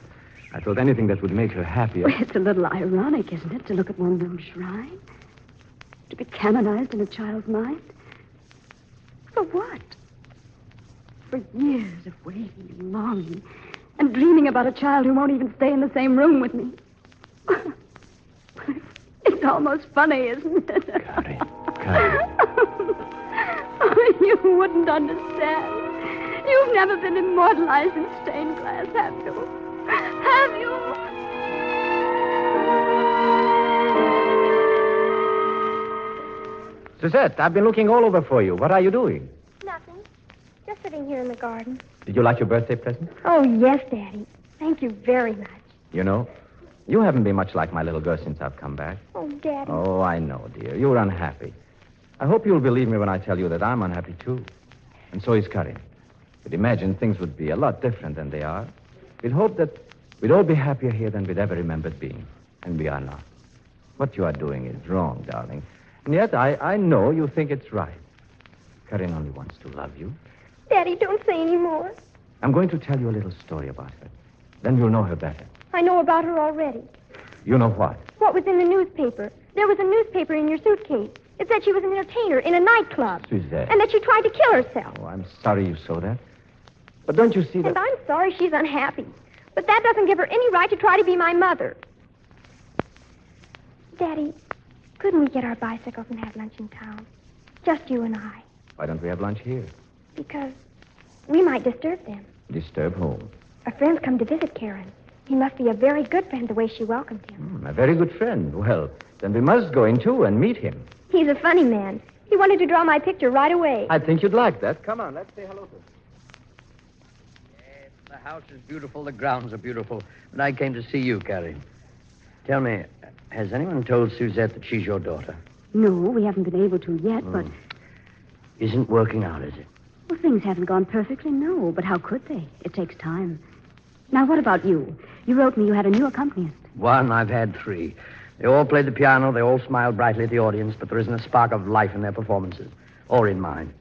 [SPEAKER 3] I thought anything that would make her happier...
[SPEAKER 7] Well, it's a little ironic, isn't it, to look at one's own shrine? To be canonized in a child's mind? For what? For years of waiting and longing and dreaming about a child who won't even stay in the same room with me. It's almost funny, isn't it?
[SPEAKER 3] Karen.
[SPEAKER 7] Oh, you wouldn't understand. You've never been immortalized in stained glass, have you? Have you?
[SPEAKER 3] Suzette, I've been looking all over for you. What are you doing?
[SPEAKER 13] Nothing. Just sitting here in the garden.
[SPEAKER 3] Did you like your birthday present?
[SPEAKER 13] Oh, yes, Daddy. Thank you very much.
[SPEAKER 3] You know, you haven't been much like my little girl since I've come back.
[SPEAKER 13] Oh, Daddy.
[SPEAKER 3] Oh, I know, dear. You were unhappy. I hope you'll believe me when I tell you that I'm unhappy, too. And so is Karin. But imagine things would be a lot different than they are. We'd hope that we'd all be happier here than we'd ever remembered being. And we are not. What you are doing is wrong, darling. And yet I know you think it's right. Karin only wants to love you.
[SPEAKER 13] Daddy, don't say any more.
[SPEAKER 3] I'm going to tell you a little story about her. Then you'll know her better.
[SPEAKER 13] I know about her already.
[SPEAKER 3] You know what?
[SPEAKER 13] What was in the newspaper? There was a newspaper in your suitcase. It said she was an entertainer in a nightclub.
[SPEAKER 3] Suzette.
[SPEAKER 13] And that she tried to kill herself.
[SPEAKER 3] Oh, I'm sorry you saw that. But don't you see that...
[SPEAKER 13] And I'm sorry she's unhappy. But that doesn't give her any right to try to be my mother. Daddy, couldn't we get our bicycles and have lunch in town? Just you and I.
[SPEAKER 3] Why don't we have lunch here?
[SPEAKER 13] Because we might disturb them.
[SPEAKER 3] Disturb whom?
[SPEAKER 13] A friend's come to visit Karen. He must be a very good friend the way she welcomed him.
[SPEAKER 3] A very good friend. Well, then we must go in, too, and meet him.
[SPEAKER 13] He's a funny man. He wanted to draw my picture right away.
[SPEAKER 3] I think you'd like that. Come on, let's say hello to him.
[SPEAKER 5] Yes, the house is beautiful, the grounds are beautiful. But I came to see you, Karen. Tell me, has anyone told Suzette that she's your daughter?
[SPEAKER 7] No, we haven't been able to yet, but...
[SPEAKER 5] Isn't working out, is it?
[SPEAKER 7] Well, things haven't gone perfectly, no. But how could they? It takes time. Now, what about you? You wrote me you had a new accompanist.
[SPEAKER 5] One, I've had 3. They all played the piano, they all smiled brightly at the audience, but there isn't a spark of life in their performances, or in mine.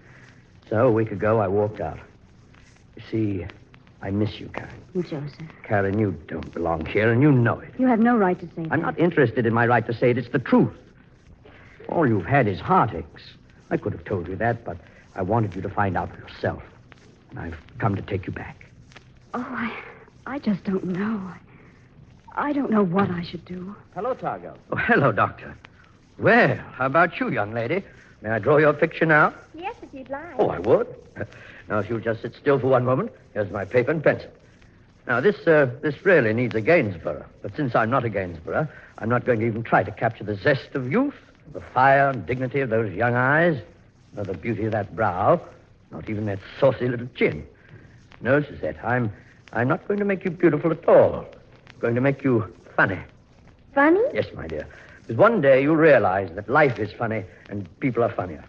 [SPEAKER 5] So, a week ago, I walked out. You see, I miss you, Karen.
[SPEAKER 7] Joseph.
[SPEAKER 5] Karen, you don't belong here, and you know it.
[SPEAKER 7] You have no right to say that.
[SPEAKER 5] I'm not interested in my right to say it. It's the truth. All you've had is heartaches. I could have told you that, but I wanted you to find out for yourself. And I've come to take you back.
[SPEAKER 7] Oh, I just don't know. I don't know what I should do.
[SPEAKER 3] Hello, Targo.
[SPEAKER 5] Oh, hello, Doctor. Well, how about you, young lady? May I draw your picture now?
[SPEAKER 13] Yes, if you'd like.
[SPEAKER 5] Oh, I would. Now, if you'll just sit still for one moment, here's my paper and pencil. Now, this really needs a Gainsborough. But since I'm not a Gainsborough, I'm not going to even try to capture the zest of youth, the fire and dignity of those young eyes, nor the beauty of that brow, not even that saucy little chin. No, Suzette, I'm not going to make you beautiful at all. I'm going to make you funny.
[SPEAKER 13] Funny?
[SPEAKER 5] Yes, my dear. Because one day you'll realize that life is funny and people are funnier.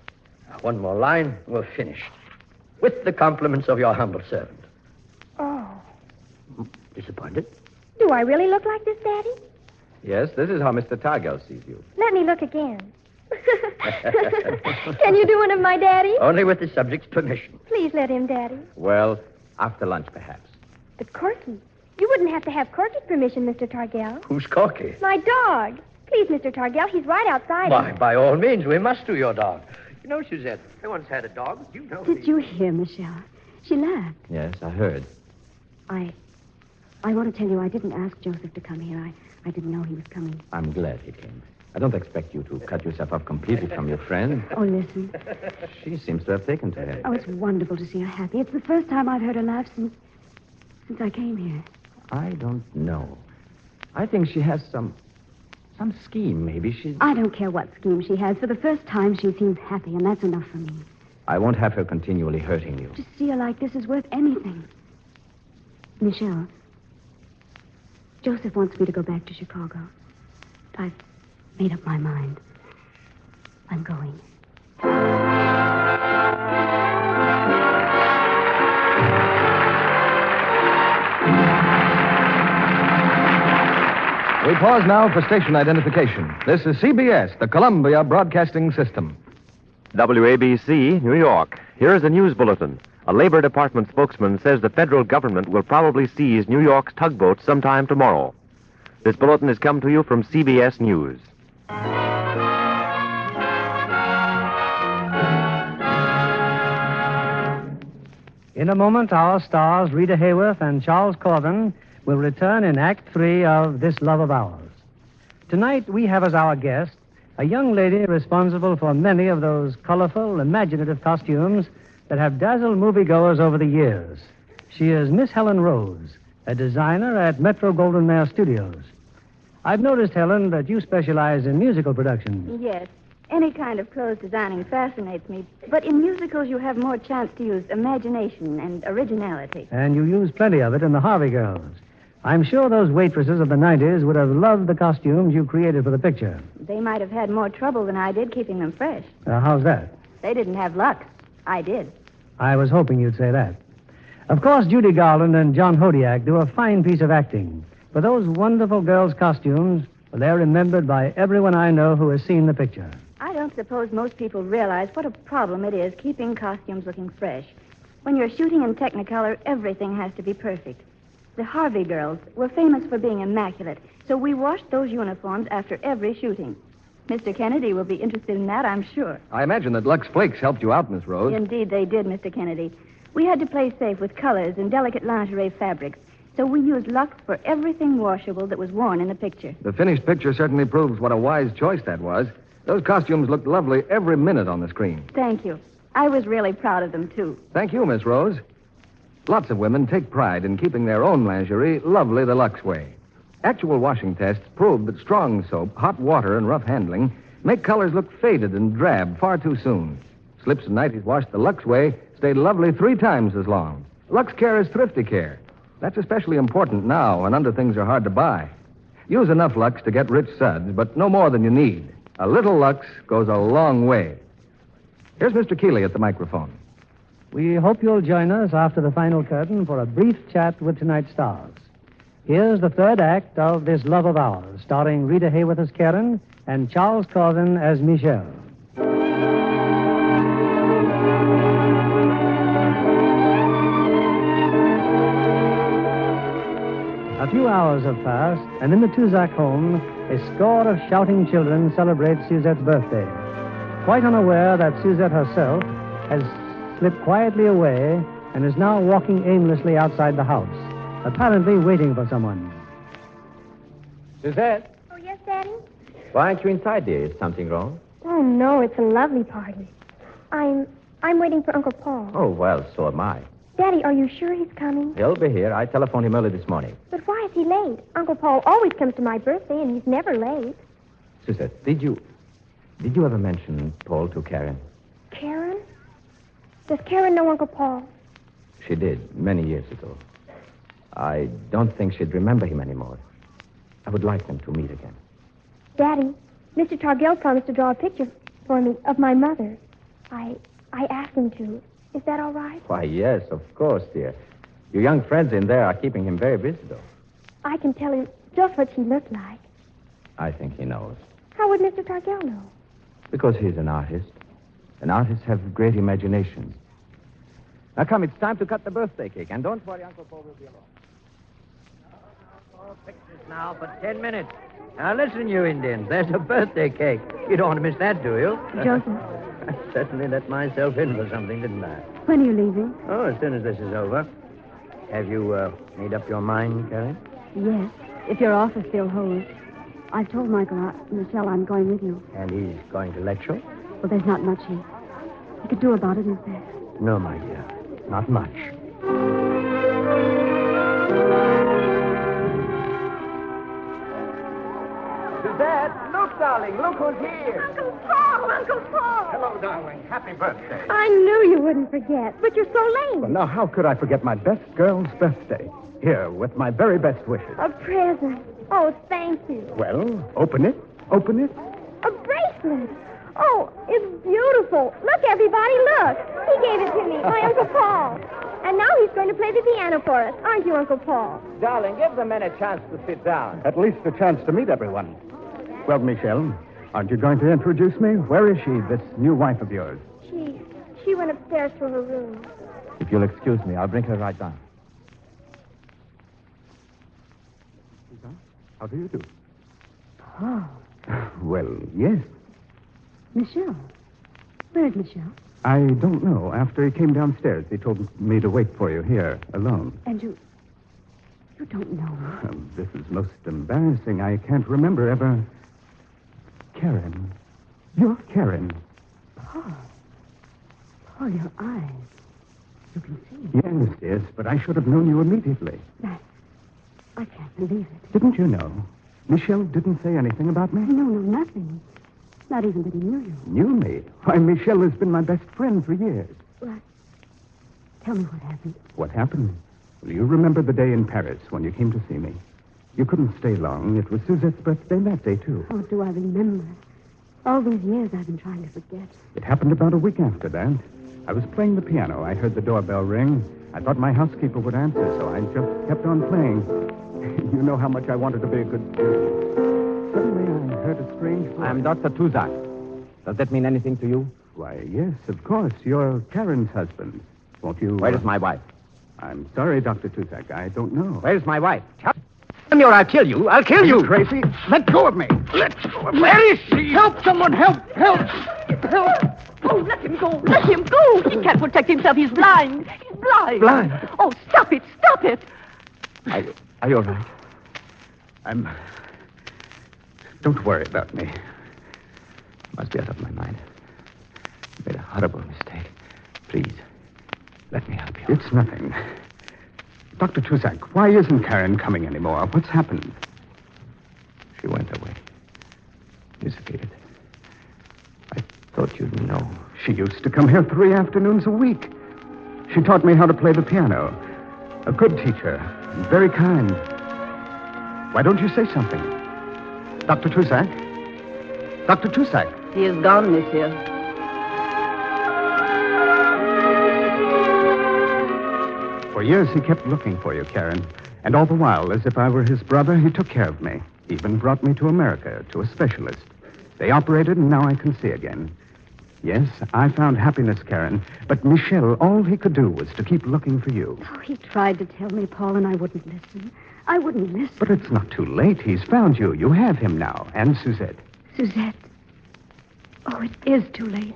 [SPEAKER 5] Now, one more line, and we're finished. With the compliments of your humble servant.
[SPEAKER 13] Oh.
[SPEAKER 5] Disappointed?
[SPEAKER 13] Do I really look like this, Daddy?
[SPEAKER 3] Yes, this is how Mr. Targel sees you.
[SPEAKER 13] Let me look again. Can you do one of my daddy?
[SPEAKER 5] Only with the subject's permission.
[SPEAKER 13] Please let him, Daddy.
[SPEAKER 3] Well, after lunch, perhaps.
[SPEAKER 13] But Corky, you wouldn't have to have Corky's permission, Mr. Targel.
[SPEAKER 5] Who's Corky?
[SPEAKER 13] My dog. Please, Mr. Targel, he's right outside.
[SPEAKER 5] Why, by all means, we must do your dog. You know, Suzette, I once had a dog. You know.
[SPEAKER 7] Did you hear, Michelle? She laughed.
[SPEAKER 3] Yes, I heard.
[SPEAKER 7] I want to tell you, I didn't ask Joseph to come here. I didn't know he was coming.
[SPEAKER 3] I'm glad he came. I don't expect you to cut yourself off completely from your friend.
[SPEAKER 7] Oh, listen.
[SPEAKER 3] She seems to have taken to him.
[SPEAKER 7] Oh, it's wonderful to see her happy. It's the first time I've heard her laugh since I came here.
[SPEAKER 3] I don't know. I think she has some scheme, maybe.
[SPEAKER 7] I don't care what scheme she has. For the first time, she seems happy, and that's enough for me.
[SPEAKER 3] I won't have her continually hurting you.
[SPEAKER 7] To see her like this is worth anything. Michelle, Joseph wants me to go back to Chicago. I've made up my mind. I'm going.
[SPEAKER 1] We pause now for station identification. This is CBS, the Columbia Broadcasting System.
[SPEAKER 14] WABC, New York. Here is a news bulletin. A Labor Department spokesman says the federal government will probably seize New York's tugboats sometime tomorrow. This bulletin has come to you from CBS News.
[SPEAKER 2] In a moment, our stars, Rita Hayworth and Charles Calden, will return in Act 3 of This Love of Ours. Tonight, we have as our guest a young lady responsible for many of those colorful, imaginative costumes that have dazzled moviegoers over the years. She is Miss Helen Rose, a designer at Metro-Goldwyn-Mayer Studios. I've noticed, Helen, that you specialize in musical production.
[SPEAKER 11] Yes. Any kind of clothes designing fascinates me, but in musicals you have more chance to use imagination and originality.
[SPEAKER 2] And you use plenty of it in the Harvey Girls. I'm sure those waitresses of the 90s would have loved the costumes you created for the picture.
[SPEAKER 11] They might have had more trouble than I did keeping them fresh.
[SPEAKER 2] How's that?
[SPEAKER 11] They didn't have luck. I did.
[SPEAKER 2] I was hoping you'd say that. Of course, Judy Garland and John Hodiak do a fine piece of acting. But those wonderful girls' costumes, well, they're remembered by everyone I know who has seen the picture.
[SPEAKER 11] I don't suppose most people realize what a problem it is keeping costumes looking fresh. When you're shooting in Technicolor, everything has to be perfect. The Harvey Girls were famous for being immaculate, so we washed those uniforms after every shooting. Mr. Kennedy will be interested in that, I'm sure.
[SPEAKER 1] I imagine that Lux Flakes helped you out, Miss Rose.
[SPEAKER 11] Indeed, they did, Mr. Kennedy. We had to play safe with colors and delicate lingerie fabrics, so we used Lux for everything washable that was worn in the picture.
[SPEAKER 1] The finished picture certainly proves what a wise choice that was. Those costumes looked lovely every minute on the screen.
[SPEAKER 11] Thank you. I was really proud of them, too.
[SPEAKER 1] Thank you, Miss Rose. Lots of women take pride in keeping their own lingerie lovely the Lux way. Actual washing tests prove that strong soap, hot water, and rough handling make colors look faded and drab far too soon. Slips and nighties washed the Lux way stay lovely 3 times as long. Lux Care is thrifty care. That's especially important now when underthings are hard to buy. Use enough Lux to get rich suds, but no more than you need. A little Lux goes a long way. Here's Mr. Keeley at the microphone.
[SPEAKER 2] We hope you'll join us after the final curtain for a brief chat with tonight's stars. Here's the third act of This Love of Ours, starring Rita Hayworth as Karen and Charles Calden as Michel. A few hours have passed, and in the Tuzak home, a score of shouting children celebrate Suzette's birthday. Quite unaware that Suzette herself has slipped quietly away and is now walking aimlessly outside the house, apparently waiting for someone.
[SPEAKER 3] Suzette,
[SPEAKER 12] Oh, yes, Daddy?
[SPEAKER 3] why aren't you inside, dear? Is something wrong?
[SPEAKER 12] Oh, no, it's a lovely party. I'm waiting for Uncle Paul.
[SPEAKER 3] Oh, well, so am I.
[SPEAKER 12] Daddy, are you sure he's coming?
[SPEAKER 3] He'll be here. I telephoned him early this morning.
[SPEAKER 12] But why is he late? Uncle Paul always comes to my birthday, and he's never late.
[SPEAKER 3] Suzette, did you ever mention Paul to Karen?
[SPEAKER 12] Karen? Does Karen know Uncle Paul?
[SPEAKER 3] She did, many years ago. I don't think she'd remember him anymore. I would like them to meet again.
[SPEAKER 12] Daddy, Mr. Targell promised to draw a picture for me of my mother. I asked him to. Is that all right?
[SPEAKER 3] Why, yes, of course, dear. Your young friends in there are keeping him very busy, though.
[SPEAKER 12] I can tell him just what she looked like.
[SPEAKER 3] I think he knows.
[SPEAKER 12] How would Mr. Targell know?
[SPEAKER 3] Because he's an artist. And artists have great imaginations. Now, come, it's time to cut the birthday cake. And don't worry, Uncle Paul will be along.
[SPEAKER 5] Pictures now for 10 minutes. Now, listen, you Indians. There's a birthday cake. You don't want to miss that, do you?
[SPEAKER 11] Joseph,
[SPEAKER 5] I certainly let myself in for something, didn't I?
[SPEAKER 11] when are you leaving?
[SPEAKER 5] Oh, as soon as this is over. Have you made up your mind, Karen?
[SPEAKER 7] Yes, if your office still holds. I've told Michelle I'm going with you.
[SPEAKER 5] And he's going to lecture?
[SPEAKER 7] Well, there's not much he could do about it, is there?
[SPEAKER 5] No, my dear. Not much.
[SPEAKER 3] Suzette, look, darling, look who's here.
[SPEAKER 12] Uncle Paul! Uncle Paul!
[SPEAKER 10] Hello, darling. Happy birthday.
[SPEAKER 12] I knew you wouldn't forget, but you're so late.
[SPEAKER 10] Well, now, how could I forget my best girl's birthday? Here, with my very best wishes.
[SPEAKER 12] A present. Oh, thank you.
[SPEAKER 10] Well, open it. Open it.
[SPEAKER 12] A bracelet. Oh, it's beautiful. Look, everybody, look. He gave it to me, my Uncle Paul. And now he's going to play the piano for us, aren't you, Uncle Paul?
[SPEAKER 3] Darling, give the men a chance to sit down.
[SPEAKER 10] At least a chance to meet everyone. Well, Michelle, aren't you going to introduce me? Where is she, this new wife of yours?
[SPEAKER 12] She went upstairs to her room.
[SPEAKER 3] If you'll excuse me, I'll bring her right down.
[SPEAKER 10] How do you do?
[SPEAKER 7] Paul.
[SPEAKER 10] Well, yes.
[SPEAKER 7] Michelle. Where's Michelle?
[SPEAKER 10] I don't know. After he came downstairs, he told me to wait for you here, alone.
[SPEAKER 7] And you don't know.
[SPEAKER 10] This is most embarrassing. I can't remember ever... Karen. You're Karen.
[SPEAKER 7] Paul, your eyes. You can see.
[SPEAKER 10] Yes, but I should have known you immediately.
[SPEAKER 7] I can't believe it.
[SPEAKER 10] Didn't you know? Michelle didn't say anything about me?
[SPEAKER 7] No, nothing. Not even that he knew you.
[SPEAKER 15] Knew me? Why, Michelle has been my best friend for years.
[SPEAKER 7] Well, tell me what happened.
[SPEAKER 15] What happened? Well, you remember the day in Paris when you came to see me. You couldn't stay long. It was Suzette's birthday that day, too.
[SPEAKER 7] Oh, do I remember? All those years I've been trying to forget.
[SPEAKER 15] It happened about a week after that. I was playing the piano. I heard the doorbell ring. I thought my housekeeper would answer, so I just kept on playing. You know how much I wanted to be a good student. Suddenly I heard a strange voice.
[SPEAKER 3] I'm Dr. Tuzak. Does that mean anything to you?
[SPEAKER 15] Why, yes, of course. You're Karen's husband. Won't you...
[SPEAKER 3] Where is my wife?
[SPEAKER 15] I'm sorry, Dr. Tuzak. I don't know.
[SPEAKER 3] Where's my wife?
[SPEAKER 4] Come here, I'll kill you. I'll kill you.
[SPEAKER 15] Crazy? Let go of me.
[SPEAKER 4] Let go of me. Where is she?
[SPEAKER 15] Help, someone, help, help.
[SPEAKER 4] Help.
[SPEAKER 11] Oh, let him go. Let him go. He can't protect himself. He's blind. He's blind.
[SPEAKER 15] Blind?
[SPEAKER 11] Oh, stop it. Stop it.
[SPEAKER 3] Are you all right?
[SPEAKER 15] Don't worry about me.
[SPEAKER 3] Must be out of my mind. I made a horrible mistake. Please, let me help you.
[SPEAKER 15] It's nothing. Dr. Tuzak, why isn't Karen coming anymore? What's happened?
[SPEAKER 3] She went away. Disappeared. I thought you'd know.
[SPEAKER 15] She used to come here 3 afternoons a week. She taught me how to play the piano. A good teacher. Very kind. Why don't you say something? Dr. Tuzak? Dr. Tuzak?
[SPEAKER 11] He is gone, monsieur.
[SPEAKER 15] For years, he kept looking for you, Karen. And all the while, as if I were his brother, he took care of me. He even brought me to America, to a specialist. They operated, and now I can see again. Yes, I found happiness, Karen. But Michel, all he could do was to keep looking for you.
[SPEAKER 7] Oh, he tried to tell me, Paul, and I wouldn't listen. I wouldn't listen.
[SPEAKER 15] But it's not too late. He's found you. You have him now. And Suzette.
[SPEAKER 7] Suzette. Oh, it is too late.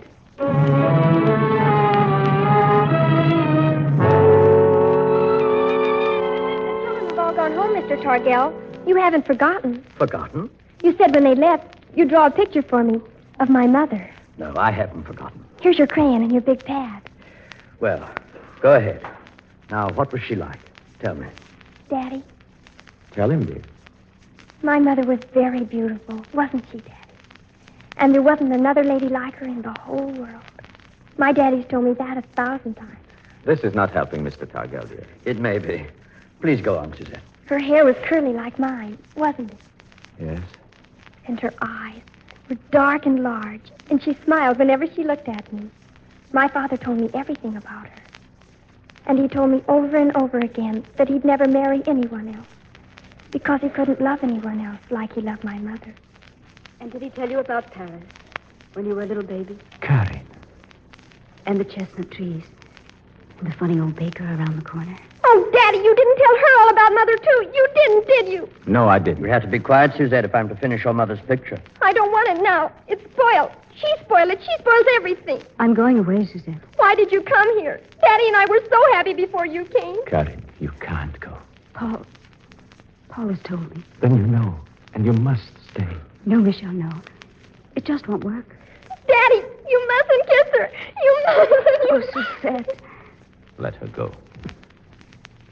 [SPEAKER 13] We've all gone home, Mr. Targell. You haven't forgotten.
[SPEAKER 5] Forgotten?
[SPEAKER 13] You said when they left, you'd draw a picture for me of my mother.
[SPEAKER 5] No, I haven't forgotten.
[SPEAKER 13] Here's your crayon and your big pad.
[SPEAKER 5] Well, go ahead. Now, what was she like? Tell me.
[SPEAKER 13] Daddy,
[SPEAKER 3] Tell him, dear.
[SPEAKER 13] my mother was very beautiful, wasn't she, Daddy? And there wasn't another lady like her in the whole world. My daddy's told me that 1,000 times.
[SPEAKER 3] This is not helping, Mr. Targell, dear.
[SPEAKER 5] It may be. Please go on, Suzette.
[SPEAKER 13] Her hair was curly like mine, wasn't it?
[SPEAKER 3] Yes?
[SPEAKER 13] And her eyes were dark and large, and she smiled whenever she looked at me. My father told me everything about her. And he told me over and over again that he'd never marry anyone else because he couldn't love anyone else like he loved my mother.
[SPEAKER 7] And did he tell you about Paris when you were a little baby?
[SPEAKER 3] Karen.
[SPEAKER 7] And the chestnut trees? And the funny old baker around the corner?
[SPEAKER 13] Oh, Daddy, you didn't tell her all about Mother, too. You didn't, did you?
[SPEAKER 3] No, I didn't.
[SPEAKER 5] You have to be quiet, Suzette, if I'm to finish your mother's picture.
[SPEAKER 13] I don't want it now. It's spoiled. She spoiled it. She spoils everything.
[SPEAKER 7] I'm going away, Suzette.
[SPEAKER 13] Why did you come here? Daddy and I were so happy before you came.
[SPEAKER 3] Karen, you can't go.
[SPEAKER 7] Paul has told me.
[SPEAKER 3] Then you know, and you must stay.
[SPEAKER 7] No, Michelle, no. It just won't work.
[SPEAKER 13] Daddy, you mustn't kiss her. You mustn't.
[SPEAKER 7] Oh, Suzette.
[SPEAKER 3] Let her go.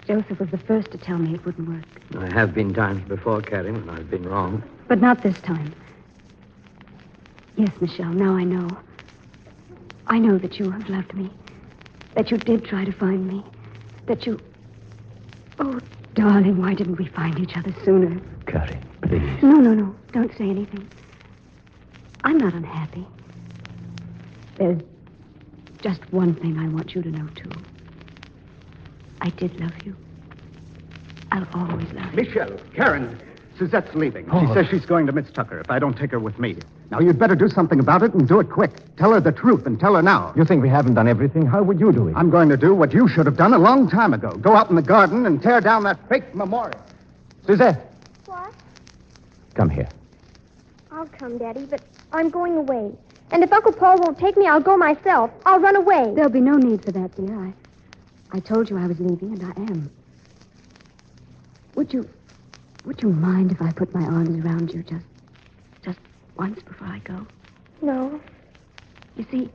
[SPEAKER 7] Joseph was the first to tell me it wouldn't work.
[SPEAKER 5] There have been times before, Karen, when I've been wrong.
[SPEAKER 7] But not this time. Yes, Michelle, now I know. I know that you have loved me. That you did try to find me. That you... Oh, darling, why didn't we find each other sooner?
[SPEAKER 3] Karen, please.
[SPEAKER 7] No. Don't say anything. I'm not unhappy. There's just one thing I want you to know, too. I did love you. I'll always love you.
[SPEAKER 15] Michelle, Karen, Suzette's leaving.
[SPEAKER 3] Oh.
[SPEAKER 15] She says she's going to Miss Tucker if I don't take her with me. Now, you'd better do something about it and do it quick. Tell her the truth and tell her now.
[SPEAKER 3] You think we haven't done everything? How would you do it?
[SPEAKER 15] I'm going to do what you should have done a long time ago. Go out in the garden and tear down that fake memorial.
[SPEAKER 3] Suzette,
[SPEAKER 13] What?
[SPEAKER 3] come here.
[SPEAKER 13] I'll come, Daddy, but I'm going away. And if Uncle Paul won't take me, I'll go myself. I'll run away.
[SPEAKER 7] There'll be no need for that, dear. I told you I was leaving, and I am. Would you mind if I put my arms around you just once before I go?
[SPEAKER 13] No.
[SPEAKER 7] You see,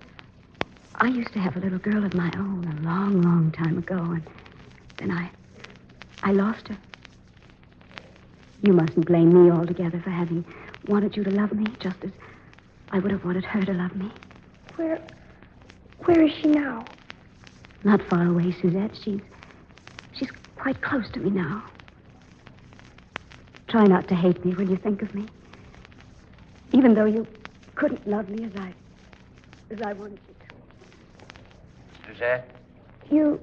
[SPEAKER 7] I used to have a little girl of my own a long, long time ago, and then I lost her. You mustn't blame me altogether for having wanted you to love me, just as I would have wanted her to love me.
[SPEAKER 13] Where is she now?
[SPEAKER 7] Not far away, Suzette. She's quite close to me now. Try not to hate me when you think of me. Even though you couldn't love me as I wanted you to.
[SPEAKER 5] Suzette?
[SPEAKER 13] You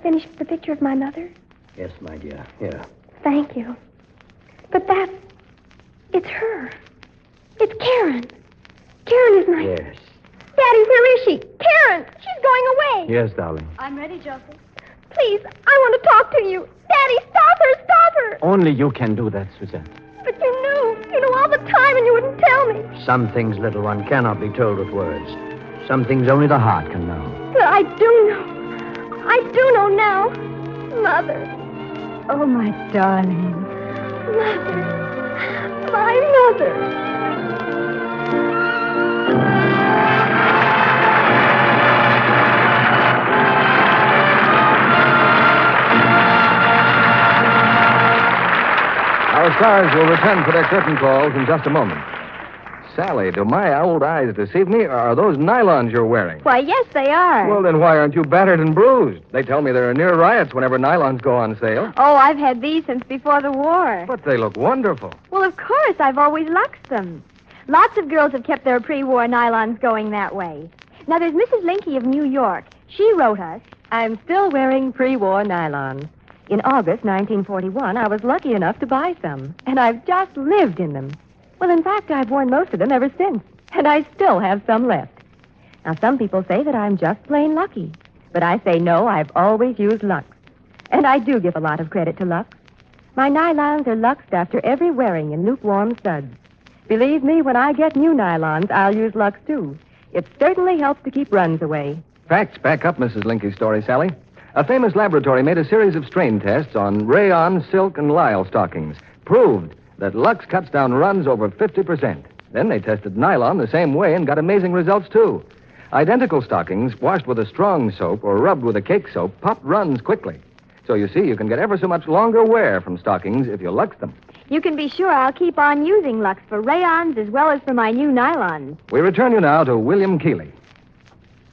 [SPEAKER 13] finished the picture of my mother?
[SPEAKER 5] Yes, my dear. Here.
[SPEAKER 13] Thank you. But it's her. It's Karen. Karen is my...
[SPEAKER 5] Yes.
[SPEAKER 13] Daddy, where is she? Karen! She's going away.
[SPEAKER 8] Yes, darling.
[SPEAKER 7] I'm ready, Joseph.
[SPEAKER 13] Please, I want to talk to you. Daddy, stop her, stop her.
[SPEAKER 8] Only you can do that, Suzette.
[SPEAKER 13] But you knew all the time and you wouldn't tell me.
[SPEAKER 5] Some things, little one, cannot be told with words. Some things only the heart can know.
[SPEAKER 13] But I do know. I do know now. Mother.
[SPEAKER 7] Oh, my darling.
[SPEAKER 13] Mother. My mother.
[SPEAKER 1] Our stars will return for their curtain calls in just a moment. Sally, do my old eyes deceive me, or are those nylons you're wearing?
[SPEAKER 6] Why, yes, they are.
[SPEAKER 1] Well, then why aren't you battered and bruised? They tell me there are near riots whenever nylons go on sale.
[SPEAKER 6] Oh, I've had these since before the war.
[SPEAKER 1] But they look wonderful.
[SPEAKER 6] Well, of course, I've always luxed them. Lots of girls have kept their pre-war nylons going that way. Now, there's Mrs. Linky of New York. She wrote us,
[SPEAKER 16] I'm still wearing pre-war nylon. In August 1941, I was lucky enough to buy some, and I've just lived in them. Well, in fact, I've worn most of them ever since, and I still have some left. Now, some people say that I'm just plain lucky, but I say no, I've always used Lux. And I do give a lot of credit to Lux. My nylons are luxed after every wearing in lukewarm suds. Believe me, when I get new nylons, I'll use Lux, too. It certainly helps to keep runs away.
[SPEAKER 1] Facts back up Mrs. Linky's story, Sally. A famous laboratory made a series of strain tests on rayon, silk, and lisle stockings. Proved that Lux cuts down runs over 50%. Then they tested nylon the same way and got amazing results, too. Identical stockings washed with a strong soap or rubbed with a cake soap pop runs quickly. So you see, you can get ever so much longer wear from stockings if you Lux them.
[SPEAKER 6] you can be sure I'll keep on using Lux for rayons as well as for my new nylons.
[SPEAKER 1] We return you now to William Keeley.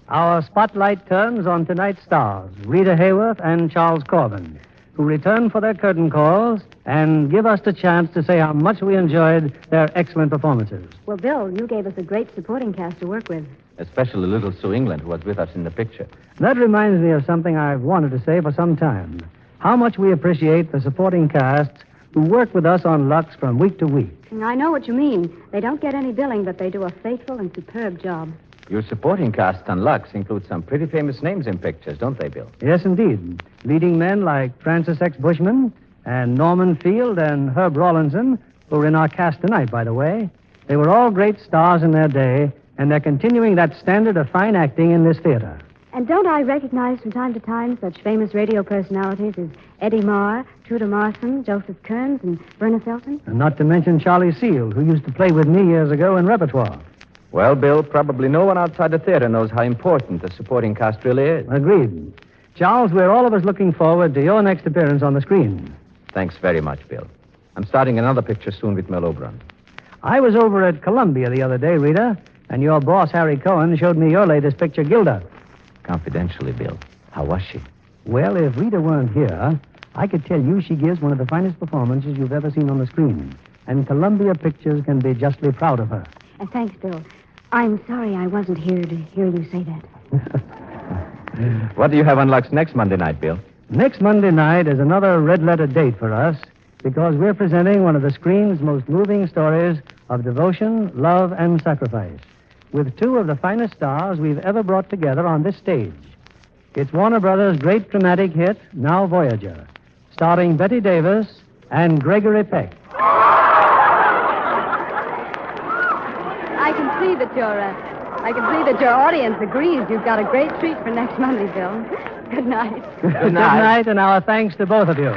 [SPEAKER 2] Our spotlight turns on tonight's stars, Rita Hayworth and Charles Corbin, who return for their curtain calls and give us the chance to say how much we enjoyed their excellent performances.
[SPEAKER 11] Well, Bill, you gave us a great supporting cast to work with.
[SPEAKER 3] Especially little Sue England, who was with us in the picture.
[SPEAKER 2] That reminds me of something I've wanted to say for some time. How much we appreciate the supporting casts who work with us on Lux from week to week.
[SPEAKER 11] I know what you mean. They don't get any billing, but they do a faithful and superb job.
[SPEAKER 3] Your supporting cast on Lux includes some pretty famous names in pictures, don't they, Bill?
[SPEAKER 2] Yes, indeed. Leading men like Francis X. Bushman and Norman Field and Herb Rawlinson, who are in our cast tonight, by the way. They were all great stars in their day, and they're continuing that standard of fine acting in this theater.
[SPEAKER 11] And don't I recognize from time to time such famous radio personalities as Eddie Marr, Tudor Marson, Joseph Kearns, and Verna Felton?
[SPEAKER 2] And not to mention Charlie Seale, who used to play with me years ago in repertoire.
[SPEAKER 3] Well, Bill, probably no one outside the theater knows how important the supporting cast really is.
[SPEAKER 2] Agreed. Charles, we're all of us looking forward to your next appearance on the screen.
[SPEAKER 3] Thanks very much, Bill. I'm starting another picture soon with Mel Oberon.
[SPEAKER 2] I was over at Columbia the other day, Rita, and your boss, Harry Cohen, showed me your latest picture, Gilda.
[SPEAKER 3] Confidentially, Bill. How was she?
[SPEAKER 2] Well, if Rita weren't here, I could tell you she gives one of the finest performances you've ever seen on the screen. And Columbia Pictures can be justly proud of her.
[SPEAKER 11] Thanks, Bill. I'm sorry I wasn't here to hear you say that.
[SPEAKER 3] What do you have on Lux next Monday night, Bill?
[SPEAKER 2] Next Monday night is another red-letter date for us because we're presenting one of the screen's most moving stories of devotion, love, and sacrifice with two of the finest stars we've ever brought together on this stage. It's Warner Brothers' great dramatic hit, Now Voyager, starring Betty Davis and Gregory Peck.
[SPEAKER 16] I can see that your audience agrees you've got a great treat for next Monday, Bill. Good night.
[SPEAKER 2] Good night, and our thanks to both of you.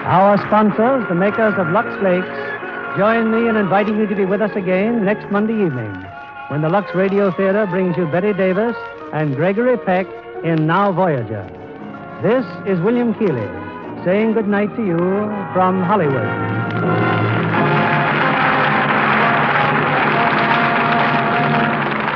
[SPEAKER 2] Our sponsors, the makers of Lux Flakes, join me in inviting you to be with us again next Monday evening when the Lux Radio Theater brings you Betty Davis and Gregory Peck in Now Voyager. This is William Keeley saying good night to you from Hollywood.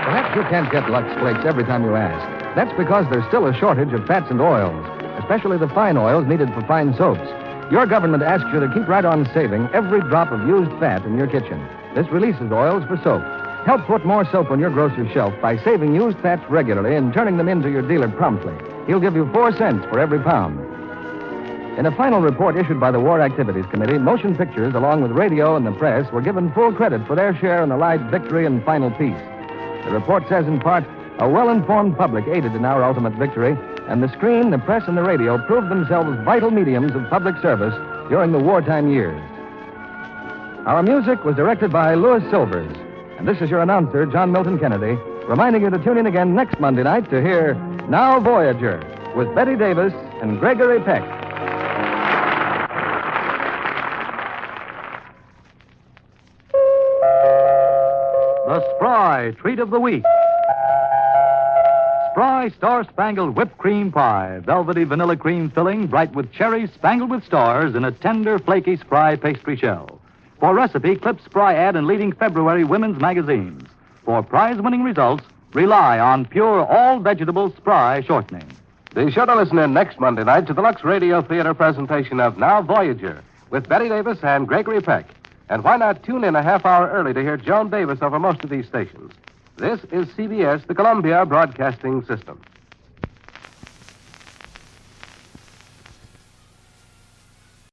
[SPEAKER 1] Perhaps you can't get Lux Flakes every time you ask. That's because there's still a shortage of fats and oils, especially the fine oils needed for fine soaps. Your government asks you to keep right on saving every drop of used fat in your kitchen. This releases oils for soap. Help put more soap on your grocer's shelf by saving used fats regularly and turning them into your dealer promptly. He'll give you 4 cents for every pound. In a final report issued by the War Activities Committee, motion pictures, along with radio and the press, were given full credit for their share in Allied victory and final peace. The report says, in part, a well-informed public aided in our ultimate victory, and the screen, the press, and the radio proved themselves vital mediums of public service during the wartime years. Our music was directed by Louis Silvers, and this is your announcer, John Milton Kennedy, reminding you to tune in again next Monday night to hear Now Voyager with Betty Davis and Gregory Peck.
[SPEAKER 17] The Spry Treat of the Week. Spry Star-Spangled Whipped Cream Pie. Velvety vanilla cream filling, bright with cherries, spangled with stars in a tender, flaky Spry pastry shell. For recipe, clip Spry ad in leading February women's magazines. For prize-winning results, rely on pure, all-vegetable Spry shortening.
[SPEAKER 18] Be sure to listen in next Monday night to the Lux Radio Theater presentation of Now Voyager with Betty Davis and Gregory Peck. And why not tune in a half hour early to hear Joan Davis over most of these stations? This is CBS, the Columbia Broadcasting System.